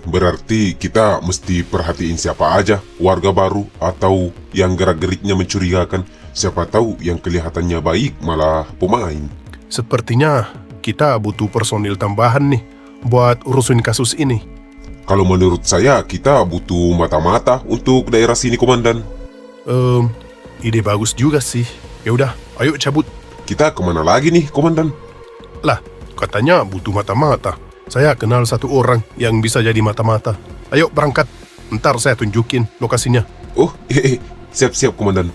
Speaker 7: Berarti kita mesti perhatiin siapa aja, warga baru atau yang gerak-geriknya mencurigakan. Siapa tahu yang kelihatannya baik malah pemain.
Speaker 2: Sepertinya kita butuh personil tambahan nih buat urusin kasus ini.
Speaker 7: Kalau menurut saya kita butuh mata-mata untuk daerah sini, Komandan.
Speaker 2: Ide bagus juga sih. Ya udah, ayo cabut.
Speaker 7: Kita kemana lagi nih, Komandan?
Speaker 2: Lah, katanya butuh mata-mata. Saya kenal satu orang yang bisa jadi mata-mata. Ayo berangkat, ntar saya tunjukin lokasinya.
Speaker 7: Oh, siap-siap, Komandan.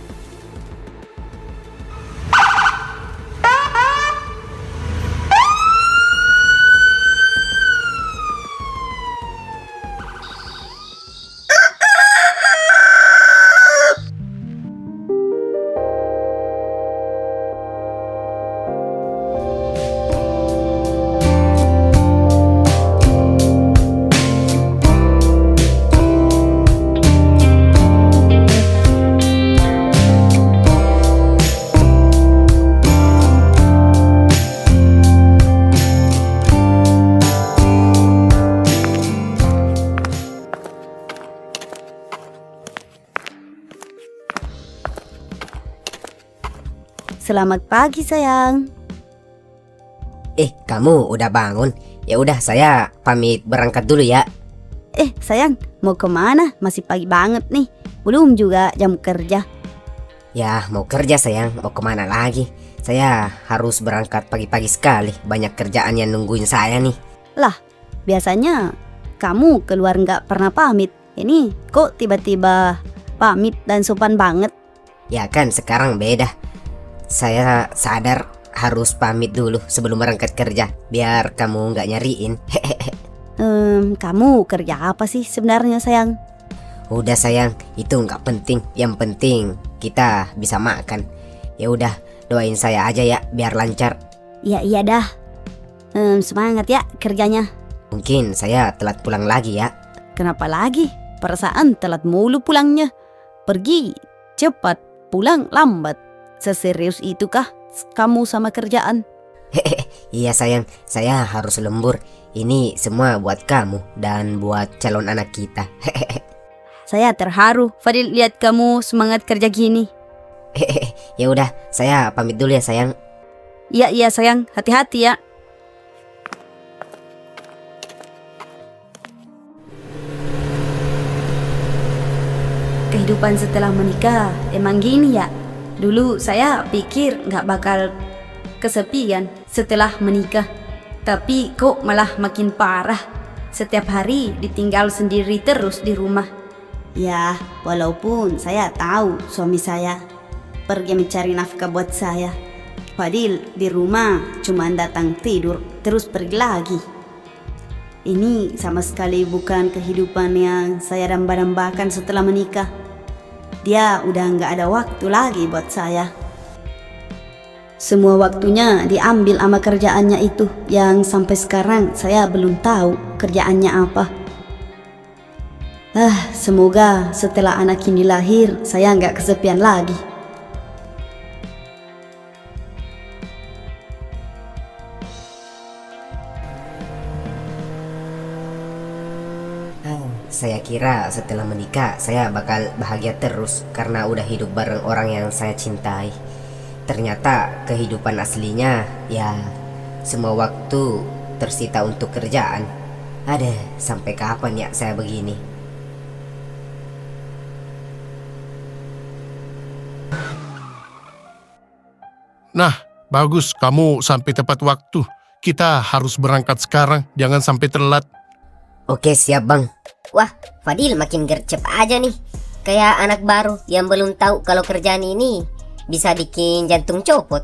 Speaker 6: Selamat pagi sayang.
Speaker 3: Kamu udah bangun? Ya udah, saya pamit berangkat dulu ya.
Speaker 6: Sayang, mau kemana? Masih pagi banget nih. Belum juga jam kerja.
Speaker 3: Ya, mau kerja sayang, mau kemana lagi? Saya harus berangkat pagi-pagi sekali. Banyak kerjaan yang nungguin saya nih.
Speaker 6: Lah, biasanya kamu keluar nggak pernah pamit. Ini kok tiba-tiba pamit dan sopan banget?
Speaker 3: Ya kan, sekarang beda. Saya sadar harus pamit dulu sebelum berangkat kerja, biar kamu nggak nyariin.
Speaker 6: Kamu kerja apa sih sebenarnya sayang?
Speaker 3: Udah sayang, itu nggak penting. Yang penting kita bisa makan. Ya udah, doain saya aja ya biar lancar.
Speaker 6: Iya dah. Semangat ya kerjanya.
Speaker 3: Mungkin saya telat pulang lagi ya.
Speaker 6: Kenapa lagi? Perasaan telat mulu pulangnya. Pergi cepat, pulang lambat. Seserius itukah kamu sama kerjaan?
Speaker 3: Iya sayang, saya harus lembur. Ini semua buat kamu dan buat calon anak kita.
Speaker 6: Saya terharu, Fadil, lihat kamu semangat kerja gini.
Speaker 3: Ya udah, saya pamit dulu ya sayang.
Speaker 6: Iya sayang, hati-hati ya. Kehidupan setelah menikah emang gini ya. Dulu saya pikir nggak bakal kesepian setelah menikah. Tapi kok malah makin parah. Setiap hari ditinggal sendiri terus di rumah. Ya, walaupun saya tahu suami saya pergi mencari nafkah buat saya. Fadil di rumah cuma datang tidur, terus pergi lagi. Ini sama sekali bukan kehidupan yang saya damba-dambakan setelah menikah. Dia udah nggak ada waktu lagi buat saya. Semua waktunya diambil sama kerjaannya itu, yang sampai sekarang saya belum tahu kerjaannya apa. Semoga setelah anak ini lahir, saya nggak kesepian lagi.
Speaker 3: Saya kira setelah menikah saya bakal bahagia terus karena udah hidup bareng orang yang saya cintai. Ternyata kehidupan aslinya ya semua waktu tersita untuk kerjaan. Sampai kapan ya saya begini?
Speaker 2: Nah, bagus kamu sampai tepat waktu. Kita harus berangkat sekarang, jangan sampai telat.
Speaker 3: Oke, siap bang.
Speaker 5: Wah, Fadil makin gercep aja nih. Kayak anak baru yang belum tahu kalau kerjaan ini bisa bikin jantung copot.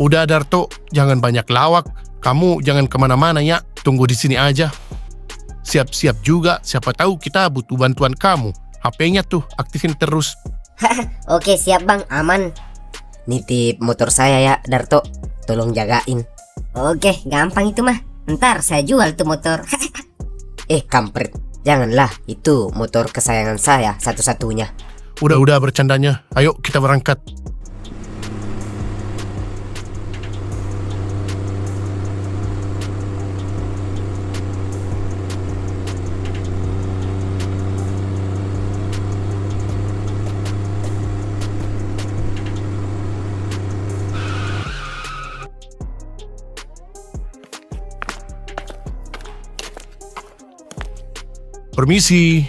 Speaker 2: Udah Darto, jangan banyak lawak. Kamu jangan kemana-mana ya, tunggu di sini aja. Siap-siap juga, siapa tahu kita butuh bantuan kamu. HP-nya tuh aktifin terus.
Speaker 5: Oke, siap bang, aman.
Speaker 3: Nitip motor saya ya Darto, tolong jagain.
Speaker 5: Oke, gampang itu mah. Ntar saya jual tuh motor.
Speaker 3: Kampret, janganlah, itu motor kesayangan saya satu-satunya.
Speaker 2: Udah bercandanya, ayo kita berangkat. Permisi,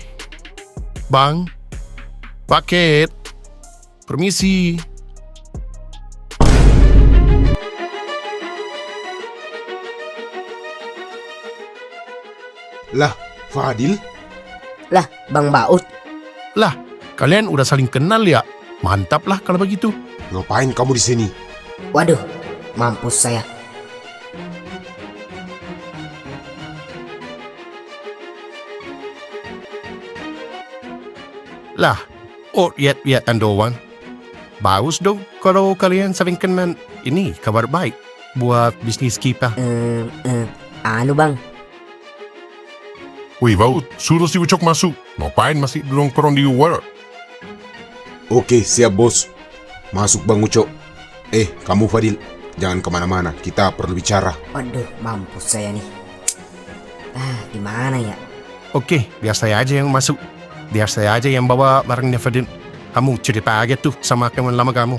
Speaker 2: Bang. Paket. Permisi.
Speaker 7: Lah, Fadil?
Speaker 3: Lah, Bang Baut.
Speaker 2: Lah, kalian udah saling kenal ya? Mantap lah kalau begitu.
Speaker 7: Ngapain kamu di sini?
Speaker 3: Waduh, mampus saya.
Speaker 2: Lah, lihat Andowan. Bagus dong kalau kalian saling kenal. Ini kabar baik buat bisnis kita.
Speaker 3: Bang.
Speaker 7: Wih, Baut, suruh si Ucok masuk. Ngapain masih nongkrong di luar? Oke, siap bos. Masuk Bang Ucok. Kamu Fadil, jangan kemana-mana. Kita perlu bicara.
Speaker 3: Waduh, mampus saya nih. Gimana ya?
Speaker 2: Oke, biar saya aja yang masuk. Biar saya aja yang bawa barangnya Fadil. Kamu cerita aja tuh sama teman lama kamu.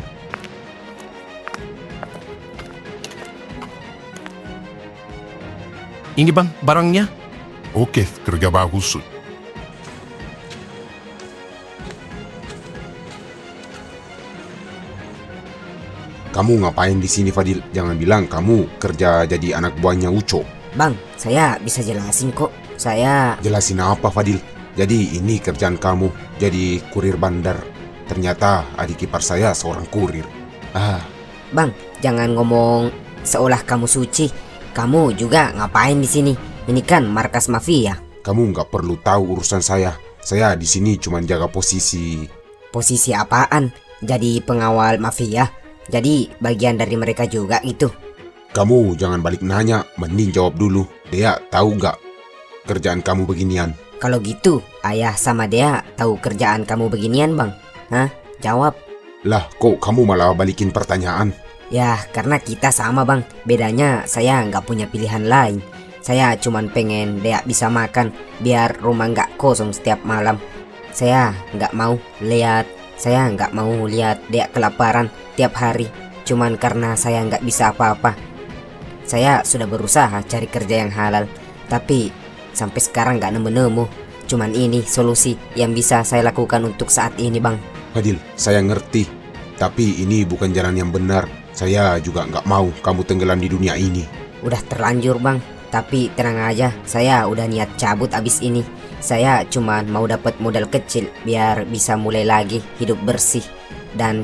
Speaker 2: Ini bang, barangnya.
Speaker 7: Oke, kerja bagus. Kamu ngapain di sini Fadil? Jangan bilang kamu kerja jadi anak buahnya Ucok.
Speaker 3: Bang, saya bisa jelasin kok.
Speaker 7: Jelasin apa Fadil? Jadi ini kerjaan kamu, jadi kurir bandar. Ternyata adik ipar saya seorang kurir.
Speaker 3: Bang, jangan ngomong seolah kamu suci. Kamu juga ngapain di sini? Ini kan markas mafia.
Speaker 12: Kamu nggak perlu tahu urusan saya. Saya di sini cuma jaga posisi.
Speaker 3: Posisi apaan? Jadi pengawal mafia? Jadi bagian dari mereka juga itu?
Speaker 12: Kamu jangan balik nanya, mending jawab dulu. Dea tahu nggak kerjaan kamu beginian?
Speaker 3: Kalau gitu, ayah sama Dea tahu kerjaan kamu beginian, Bang? Hah? Jawab.
Speaker 12: Lah, kok kamu malah balikin pertanyaan?
Speaker 3: Ya, karena kita sama, Bang. Bedanya saya nggak punya pilihan lain. Saya cuman pengen Dea bisa makan biar rumah nggak kosong setiap malam. Saya nggak mau lihat Dea kelaparan tiap hari. Cuman karena saya nggak bisa apa-apa. Saya sudah berusaha cari kerja yang halal, tapi sampai sekarang nggak nemu-nemu. Cuman ini solusi yang bisa saya lakukan untuk saat ini, Bang.
Speaker 12: Fadil, saya ngerti. Tapi ini bukan jalan yang benar. Saya juga nggak mau kamu tenggelam di dunia ini.
Speaker 3: Udah terlanjur, Bang. Tapi tenang aja, saya udah niat cabut abis ini. Saya cuman mau dapat modal kecil biar bisa mulai lagi hidup bersih dan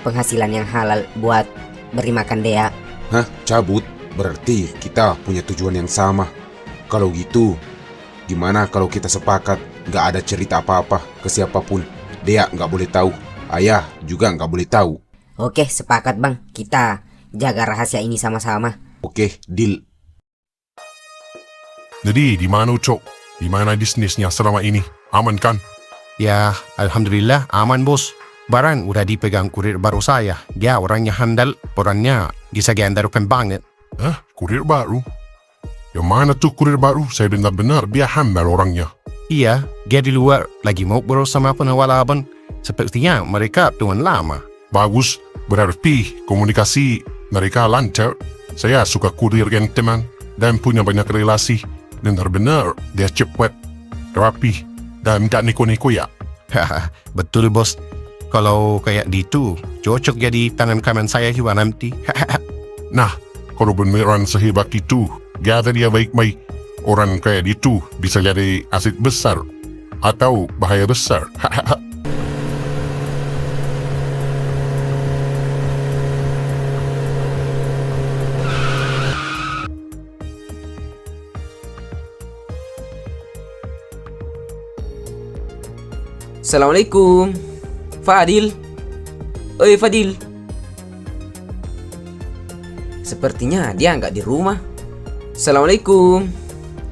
Speaker 3: penghasilan yang halal buat beri makan Dea.
Speaker 12: Hah? Cabut? Berarti kita punya tujuan yang sama. Kalau gitu, gimana kalau kita sepakat nggak ada cerita apa-apa ke siapapun? Dea nggak boleh tahu, ayah juga nggak boleh tahu.
Speaker 3: Oke, sepakat, Bang. Kita jaga rahasia ini sama-sama.
Speaker 12: Oke, deal.
Speaker 2: Jadi di mana Ucok? Di mana bisnisnya selama ini? Aman kan? Ya, alhamdulillah aman bos. Barang udah dipegang kurir baru saya. Dia orangnya handal, perannya bisa gandarukan banget. Kurir baru? Yang mana tuh kurir baru? Saya benar-benar dia handal orangnya. Iya, dia di luar lagi mau berusaha sama penawar laban. Sepertinya mereka tuan lama. Bagus, berarti komunikasi mereka lancar. Saya suka kurir yang teman dan punya banyak relasi. Benar-benar dia cepat, rapi, dan tak neko-neko ya. Betul bos. Kalau kayak gitu, cocok jadi tangan kanan saya juga nanti. Nah, kalau beneran sehebat itu, jaga dia baik-baik. Orang kayak itu bisa jadi aset besar atau bahaya besar.
Speaker 1: Assalamualaikum. Fadil. Oi Fadil. Sepertinya dia nggak di rumah. Assalamualaikum.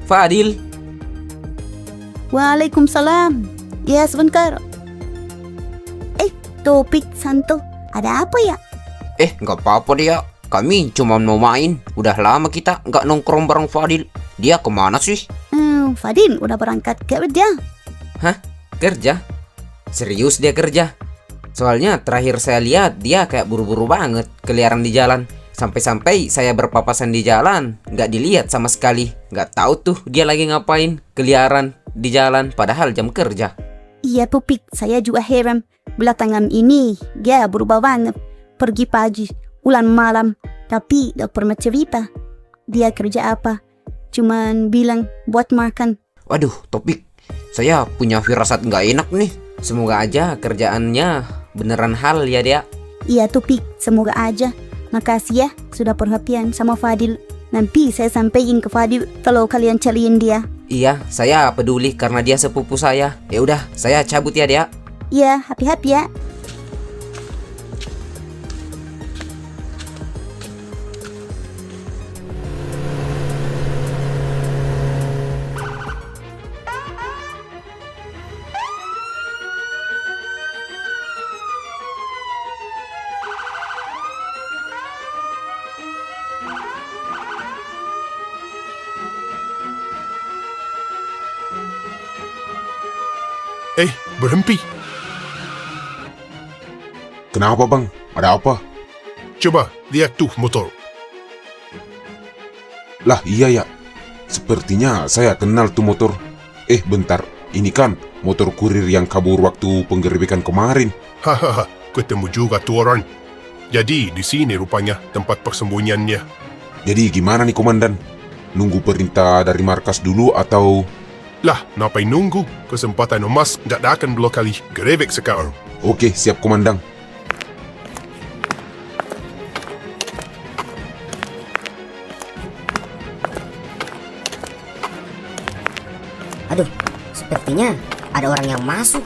Speaker 1: Fadil.
Speaker 6: Waalaikumsalam. Ya, sebentar. Topik Santo, ada apa ya?
Speaker 11: Nggak apa-apa dia. Kami cuma mau main. Udah lama kita nggak nongkrong bareng Fadil. Dia kemana sih?
Speaker 6: Fadil udah berangkat kerja.
Speaker 1: Hah? Kerja? Serius dia kerja? Soalnya terakhir saya lihat dia kayak buru-buru banget keliaran di jalan. Sampai-sampai saya berpapasan di jalan, nggak dilihat sama sekali. Nggak tahu tuh dia lagi ngapain keliaran di jalan padahal jam kerja.
Speaker 6: Iya Topik, saya juga heran. Belakangan ini dia berubah banget. Pergi pagi, pulang malam. Tapi gak pernah cerita dia kerja apa. Cuman bilang buat makan.
Speaker 11: Waduh, Topik, saya punya firasat nggak enak nih.
Speaker 1: Semoga aja kerjaannya beneran hal ya dia.
Speaker 6: Iya Topik, semoga aja. Makasih ya sudah perhatian sama Fadil. Nanti saya sampaikan ke Fadil kalau kalian cariin dia.
Speaker 1: Iya, saya peduli karena dia sepupu saya. Ya udah, saya cabut ya dia.
Speaker 6: Iya, happy-happy ya.
Speaker 2: Berhenti.
Speaker 12: Kenapa bang? Ada apa?
Speaker 2: Coba lihat tuh motor.
Speaker 12: Lah iya ya. Sepertinya saya kenal tuh motor. Bentar. Ini kan motor kurir yang kabur waktu penggerebekan kemarin.
Speaker 2: Hahaha, ketemu juga tuh orang. Jadi di sini rupanya tempat persembunyiannya.
Speaker 12: Jadi gimana nih komandan? Nunggu perintah dari markas dulu atau...
Speaker 2: Lah, ngapain nunggu? Kesempatan emas nggak akan dua kali. Gerebek sekarang.
Speaker 12: Oke, siap komandan.
Speaker 3: Aduh, sepertinya ada orang yang masuk.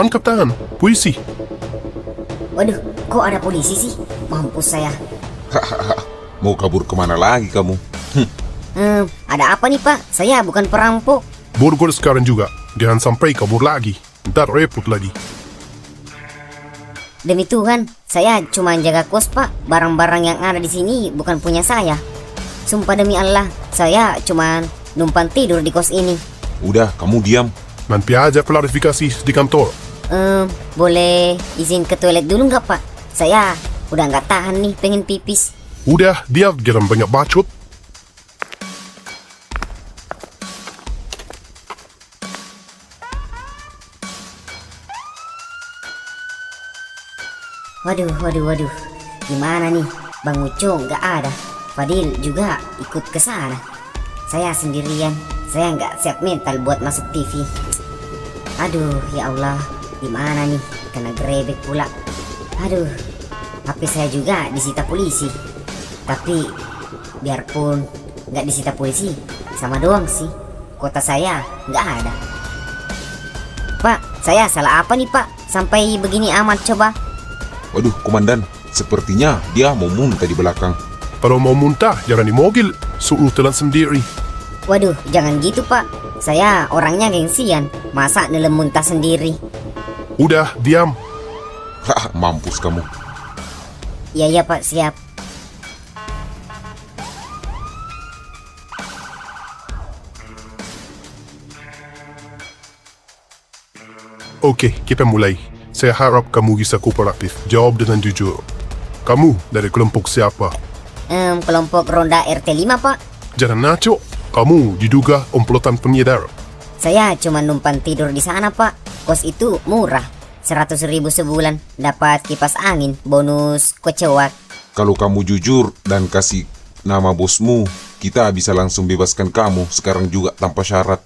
Speaker 2: Kapten, polisi.
Speaker 3: Waduh, kok ada polisi sih? Mampus saya.
Speaker 12: Mau kabur kemana lagi kamu?
Speaker 3: Ada apa nih Pak? Saya bukan perampok.
Speaker 2: Borgol sekarang juga. Jangan sampai kabur lagi. Ntar repot lagi.
Speaker 3: Demi Tuhan, saya cuma jaga kos Pak. Barang-barang yang ada di sini bukan punya saya. Sumpah demi Allah, saya cuma numpang tidur di kos ini.
Speaker 12: Udah, kamu diam.
Speaker 2: Nanti aja klarifikasi di kantor.
Speaker 3: Boleh izin ke toilet dulu nggak Pak? Saya udah nggak tahan nih, pengen pipis.
Speaker 2: Udah, dia jangan banyak bacot.
Speaker 3: Waduh. Gimana nih? Bang Uco nggak ada. Fadil juga ikut ke sana. Saya sendirian. Saya nggak siap mental buat masuk TV. Aduh, ya Allah. Gimana nih? Kena gerebek pula. Aduh, HP saya juga disita polisi. Tapi biarpun nggak disita polisi, sama doang sih. Kota saya nggak ada. Pak, saya salah apa nih Pak? Sampai begini amat coba.
Speaker 12: Waduh, komandan, sepertinya dia mau muntah di belakang.
Speaker 2: Kalau mau muntah, jangan di mobil. Suruh telan sendiri.
Speaker 3: Waduh, jangan gitu Pak. Saya orangnya gengsian. Masa nelen muntah sendiri?
Speaker 2: Udah, diam.
Speaker 12: Mampus kamu.
Speaker 3: Iya Pak, siap.
Speaker 2: Oke, kita mulai. Saya harap kamu bisa kooperatif. Jawab dengan jujur. Kamu dari kelompok siapa?
Speaker 3: Kelompok Ronda RT5 Pak.
Speaker 2: Jangan naco. Kamu diduga komplotan pengedar.
Speaker 3: Saya cuma numpang tidur di sana Pak. Kos itu murah. 100.000 sebulan. Dapat kipas angin. Bonus kocewak.
Speaker 12: Kalau kamu jujur dan kasih nama bosmu, kita bisa langsung bebaskan kamu sekarang juga tanpa syarat.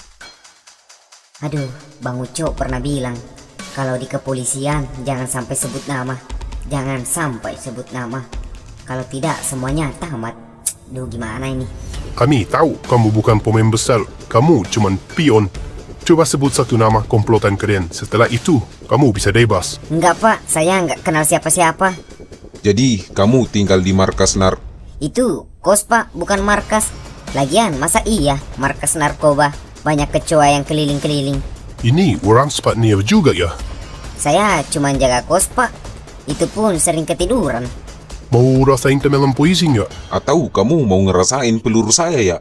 Speaker 3: Aduh, Bang Uco pernah bilang, kalau di kepolisian jangan sampai sebut nama. Jangan sampai sebut nama. Kalau tidak semuanya tamat. Duh, gimana ini?
Speaker 2: Kami tahu kamu bukan pemain besar. Kamu cuman pion. Coba sebut satu nama komplotan kalian. Setelah itu, kamu bisa bebas.
Speaker 3: Enggak Pak, saya nggak kenal siapa-siapa.
Speaker 12: Jadi, kamu tinggal di markas
Speaker 3: Itu kos Pak, bukan markas. Lagian, masa iya markas narkoba? Banyak kecoa yang keliling-keliling.
Speaker 2: Ini orang Spatnia juga ya?
Speaker 3: Saya cuma jaga kos Pak. Itu pun sering ketiduran.
Speaker 2: Mau rasain temelan puisi nggak?
Speaker 12: Atau kamu mau ngerasain peluru saya ya?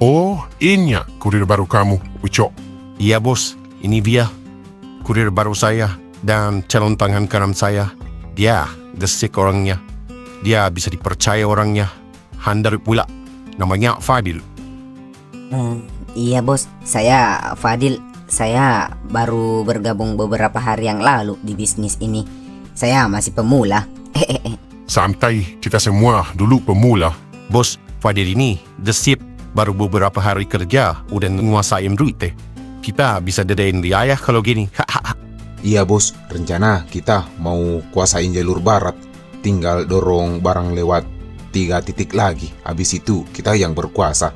Speaker 2: Oh, ini ya kurir baru kamu, Uco.
Speaker 10: Iya bos, ini dia. Kurir baru saya dan calon tangan kanan saya. Dia desik orangnya. Dia bisa dipercaya orangnya. Handal pula. Namanya Fadil.
Speaker 3: Iya bos, saya Fadil. Saya baru bergabung beberapa hari yang lalu di bisnis ini. Saya masih pemula.
Speaker 2: Santai, kita semua dulu pemula.
Speaker 10: Bos, Fadil ini desip. Baru beberapa hari kerja, udah nguasain duit teh. Kita bisa dedain di ayah kalau gini.
Speaker 12: Iya bos, rencana kita mau kuasain jalur barat. Tinggal dorong barang lewat 3 titik lagi. Habis itu kita yang berkuasa.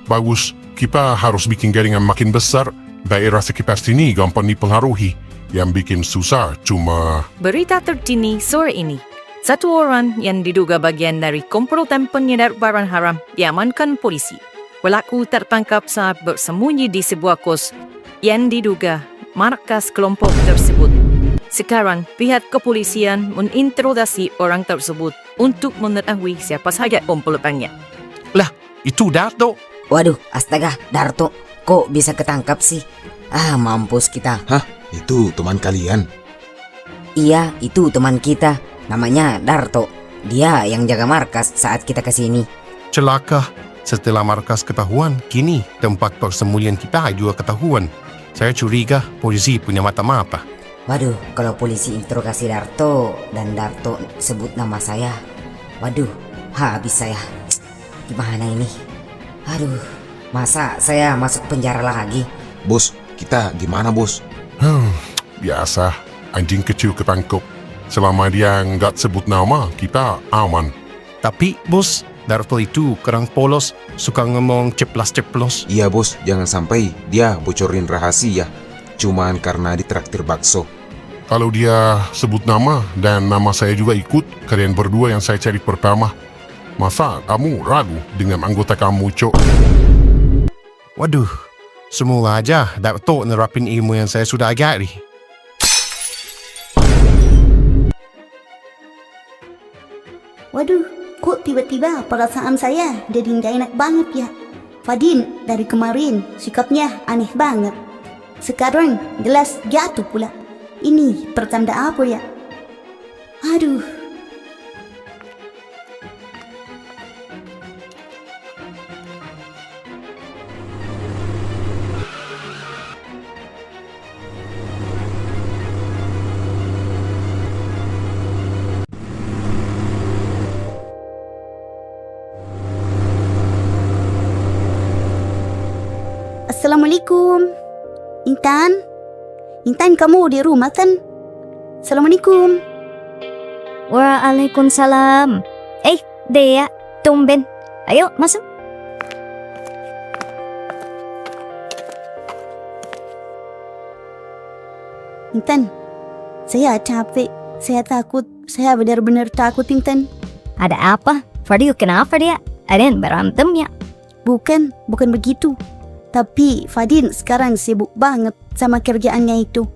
Speaker 2: Bagus, kita harus bikin jaringan makin besar. Daerah sekitar sini gampang dipengaruhi. Yang bikin susah cuma...
Speaker 13: Berita terkini sore ini. Satu orang yang diduga bagian dari komplotan pengedar barang haram diamankan polisi. Pelaku tertangkap saat bersembunyi di sebuah kos yang diduga markas kelompok tersebut. Sekarang, pihak kepolisian menginterogasi orang tersebut untuk mengetahui siapa saja komplotannya.
Speaker 10: Lah, itu Darto.
Speaker 3: Waduh, astaga, Darto. Kok bisa ketangkap sih? Mampus kita.
Speaker 12: Hah? Itu teman kalian?
Speaker 3: Iya, itu teman kita. Namanya Darto. Dia yang jaga markas saat kita kesini.
Speaker 10: Celaka. Setelah markas ketahuan, kini tempat persembunyian kita juga ketahuan. Saya curiga polisi punya mata-mata.
Speaker 3: Waduh, kalau polisi interogasi Darto dan Darto sebut nama saya, waduh, habis saya. Gimana ini? Aduh, masa saya masuk penjara lagi?
Speaker 12: Bos, kita gimana bos?
Speaker 2: Biasa, anjing kecil ketangkep. Selama dia nggak sebut nama, kita aman.
Speaker 10: Tapi bos, Darto itu kurang polos, suka ngomong ceplas-ceplos.
Speaker 12: Iya bos, jangan sampai dia bocorin rahasia cuman karena ditraktir bakso.
Speaker 2: Kalau dia sebut nama dan nama saya juga ikut, kalian berdua yang saya cari pertama. Masa kamu ragu dengan anggota kamu, Cok?
Speaker 10: Waduh, semula aja Darto nerapin ilmu yang saya sudah ajari.
Speaker 6: Waduh, kok tiba-tiba perasaan saya jadi nggak enak banget ya. Fadil dari kemarin sikapnya aneh banget. Sekarang jelas jatuh pula. Ini pertanda apa ya? Aduh. Assalamualaikum. Intan? Intan, kamu di rumah kan? Assalamualaikum.
Speaker 14: Waalaikumsalam. Dea, tumben. Ayo, masuk.
Speaker 6: Intan, saya capek. Saya takut. Saya benar-benar takut, Intan.
Speaker 14: Ada apa? Fadil, kenapa dia? Ada yang berantem ya?
Speaker 6: Bukan begitu. Tapi Fadil sekarang sibuk banget sama kerjaannya itu.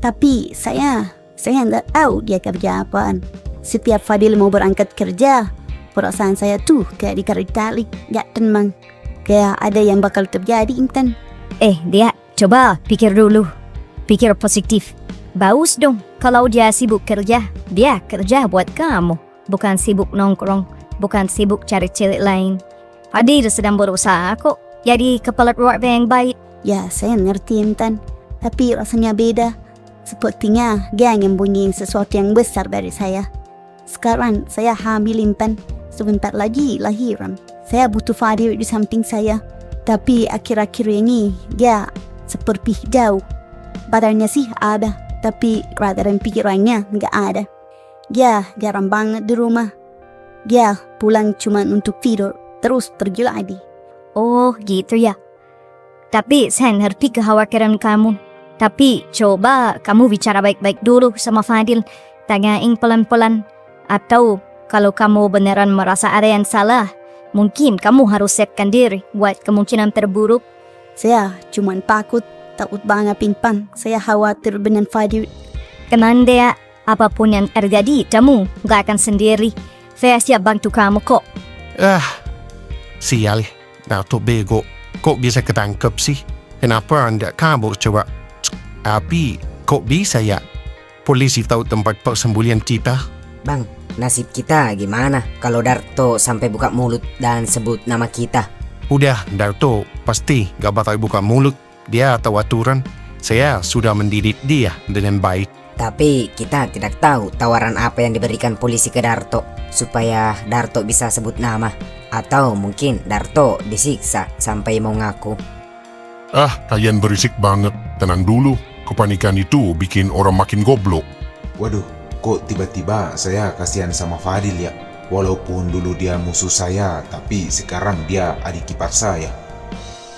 Speaker 6: Tapi saya nggak tahu dia kerja apaan. Setiap Fadil mau berangkat kerja, perasaan saya tuh kayak ditarik, gak tenang. Kayak ada yang bakal terjadi, Intan.
Speaker 14: Dia, coba pikir dulu. Pikir positif. Bagus dong kalau dia sibuk kerja. Dia kerja buat kamu. Bukan sibuk nongkrong. Bukan sibuk cari cewek lain. Fadil sedang berusaha kok jadi kepala keluarga yang baik.
Speaker 6: Ya, saya ngerti, Intan. Tapi rasanya beda. Sepertinya dia nyembunyiin sesuatu yang besar dari saya. Sekarang saya hamil, Intan. Sebentar lagi lahiran. Saya butuh Fadil di samping saya. Tapi akhir-akhir ini dia seperti jauh. Badannya sih ada, tapi rada dan pikirannya nggak ada. Dia jarang banget di rumah. Dia pulang cuma untuk tidur, terus pergi lagi.
Speaker 14: Oh gitu ya. Tapi saya ngerti kekhawatiran kamu. Tapi coba kamu bicara baik-baik dulu sama Fadil. Tanyain pelan-pelan. Atau kalau kamu beneran merasa ada yang salah, mungkin kamu harus siapkan diri buat kemungkinan terburuk.
Speaker 6: Saya cuma takut banget, Pinpan. Saya khawatir dengan Fadil.
Speaker 14: Tenang Dea, apapun yang terjadi, kamu gak akan sendiri. Saya siap bantu kamu kok.
Speaker 10: Sial. Darto bego, kok bisa ketangkep sih? Kenapa anda kabur coba? Tapi kok bisa ya? Polisi tahu tempat persembunyian kita?
Speaker 3: Bang, nasib kita gimana kalau Darto sampai buka mulut dan sebut nama kita?
Speaker 10: Udah, Darto pasti gak bakal buka mulut. Dia tahu aturan. Saya sudah mendidik dia dengan baik.
Speaker 3: Tapi kita tidak tahu tawaran apa yang diberikan polisi ke Darto supaya Darto bisa sebut nama. Atau mungkin Darto disiksa sampai mau ngaku.
Speaker 2: Kalian berisik banget. Tenang dulu. Kepanikan itu bikin orang makin goblok.
Speaker 12: Waduh, kok tiba-tiba saya kasihan sama Fadil ya. Walaupun dulu dia musuh saya, tapi sekarang dia adik ipar saya.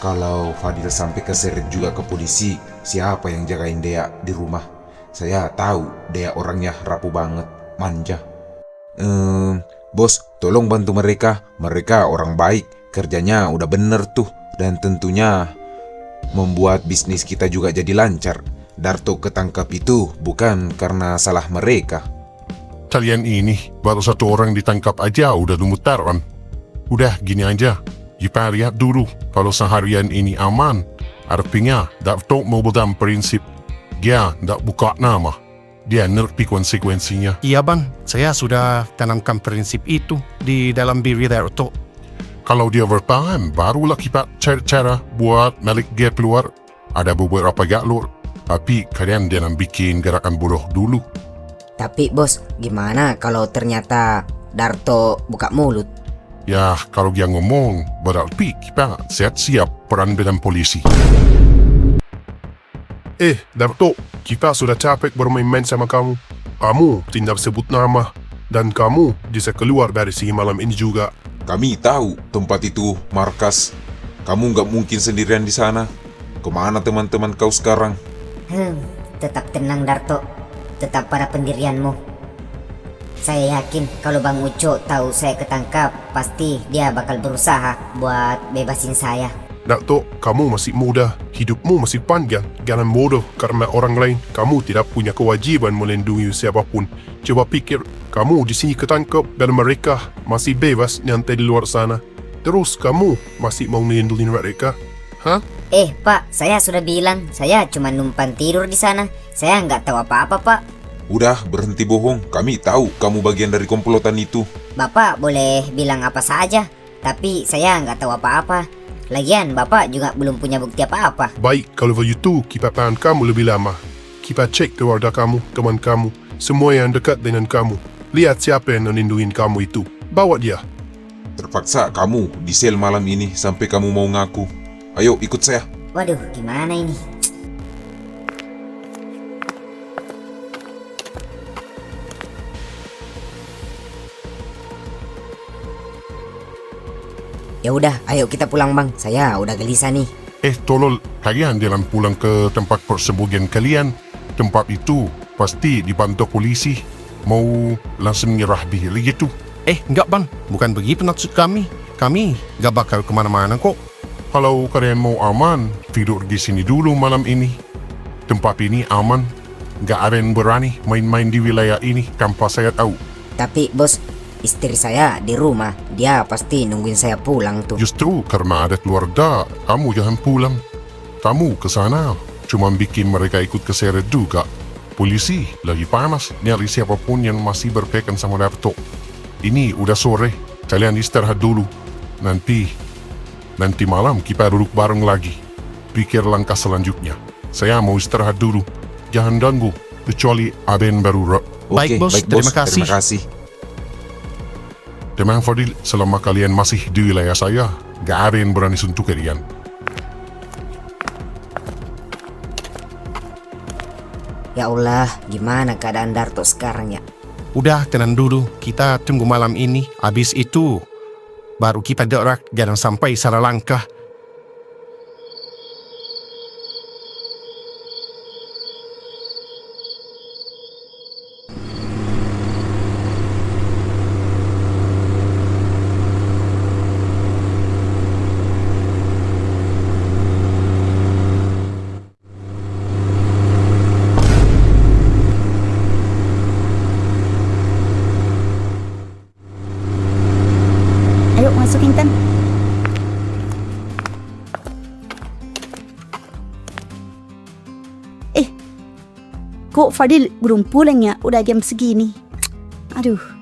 Speaker 12: Kalau Fadil sampai keseret juga ke polisi, siapa yang jagain Dea di rumah? Saya tahu Dea orangnya rapuh banget, manja. Bos, tolong bantu mereka. Mereka orang baik, kerjanya udah bener tuh. Dan tentunya membuat bisnis kita juga jadi lancar. Darto ketangkap itu bukan karena salah mereka.
Speaker 2: Kalian ini baru satu orang ditangkap aja udah gemetaran. Udah gini aja, kita lihat dulu. Kalau seharian ini aman, artinya Darto mau dalam prinsip. Dia tidak buka nama. Dia ngerti konsekuensinya.
Speaker 10: Iya bang, saya sudah tanamkan prinsip itu di dalam diri Darto.
Speaker 2: Kalau dia bertahan, barulah kita cari cara buat balik dia keluar. ada beberapa jalur, tapi kalian jangan bikin gerakan bodoh dulu.
Speaker 3: Tapi bos, gimana kalau ternyata Darto buka mulut?
Speaker 2: Ya, kalau dia ngomong, berarti kita siap peran dengan polisi. Darto, kita sudah capek bermain-main sama kamu. Kamu tidak sebut nama, dan kamu bisa keluar dari sini malam ini juga.
Speaker 7: Kami tahu tempat itu markas. Kamu nggak mungkin sendirian di sana. Kemana teman-teman kau sekarang?
Speaker 5: Tetap tenang Darto. Tetap pada pendirianmu. Saya yakin kalau Bang Uco tahu saya ketangkap, pasti dia bakal berusaha buat bebasin saya.
Speaker 2: Darto, kamu masih muda, hidupmu masih panjang. Jangan bodoh karena orang lain. Kamu tidak punya kewajiban melindungi siapapun. Coba pikir, kamu di sini ketangkap dan mereka masih bebas nyantai di luar sana. Terus kamu masih mau melindungi mereka? Hah?
Speaker 5: Pak, saya sudah bilang, saya cuma numpang tidur di sana. Saya nggak tahu apa-apa, Pak.
Speaker 7: Udah, berhenti bohong. Kami tahu kamu bagian dari komplotan itu.
Speaker 5: Bapak boleh bilang apa saja, tapi saya nggak tahu apa-apa. Lagian, Bapak juga belum punya bukti apa-apa.
Speaker 2: Baik, kalau begitu kita tahan kamu lebih lama. Kita cek keluarga kamu, teman kamu, semua yang dekat dengan kamu. Lihat siapa yang melindungi kamu itu. Bawa dia.
Speaker 7: Terpaksa kamu di sel malam ini sampai kamu mau ngaku. Ayo ikut saya.
Speaker 5: Waduh, gimana ini?
Speaker 3: Ya udah, ayo kita pulang bang. Saya udah gelisah nih.
Speaker 2: Tolol, kalian jangan pulang ke tempat persembunyian kalian. Tempat itu pasti dibantu polisi. Mau langsung nyerah diri gitu.
Speaker 10: Enggak bang, bukan begitu maksud kami. Kami gak bakal kemana-mana kok.
Speaker 2: Kalau kalian mau aman, tidur di sini dulu malam ini. Tempat ini aman. Gak ada yang berani main-main di wilayah ini tanpa saya tahu.
Speaker 3: Tapi bos, istri saya di rumah. Dia pasti nungguin saya pulang tuh.
Speaker 2: Justru karena ada keluarga, kamu jangan pulang. Kamu ke sana cuma bikin mereka ikut keseret juga. Polisi lagi panas nyari siapapun yang masih berkaitan sama Darto. Ini udah sore, kalian istirahat dulu. Nanti malam kita duduk bareng lagi. Pikir langkah selanjutnya. Saya mau istirahat dulu. Jangan ganggu, kecuali ada yang baru.
Speaker 10: Baik bos, terima kasih.
Speaker 7: Terima kasih.
Speaker 2: Teman Fadil, selama kalian masih di wilayah saya, gak ada yang berani sentuh kalian.
Speaker 3: Ya Allah, gimana keadaan Darto sekarang ya?
Speaker 10: Udah tenang dulu, kita tunggu malam ini. Habis itu baru kita gerak, jangan sampai salah langkah.
Speaker 6: Ayo masuk Intan. Kok Fadil belum pulang ya? Udah jam segini. Aduh.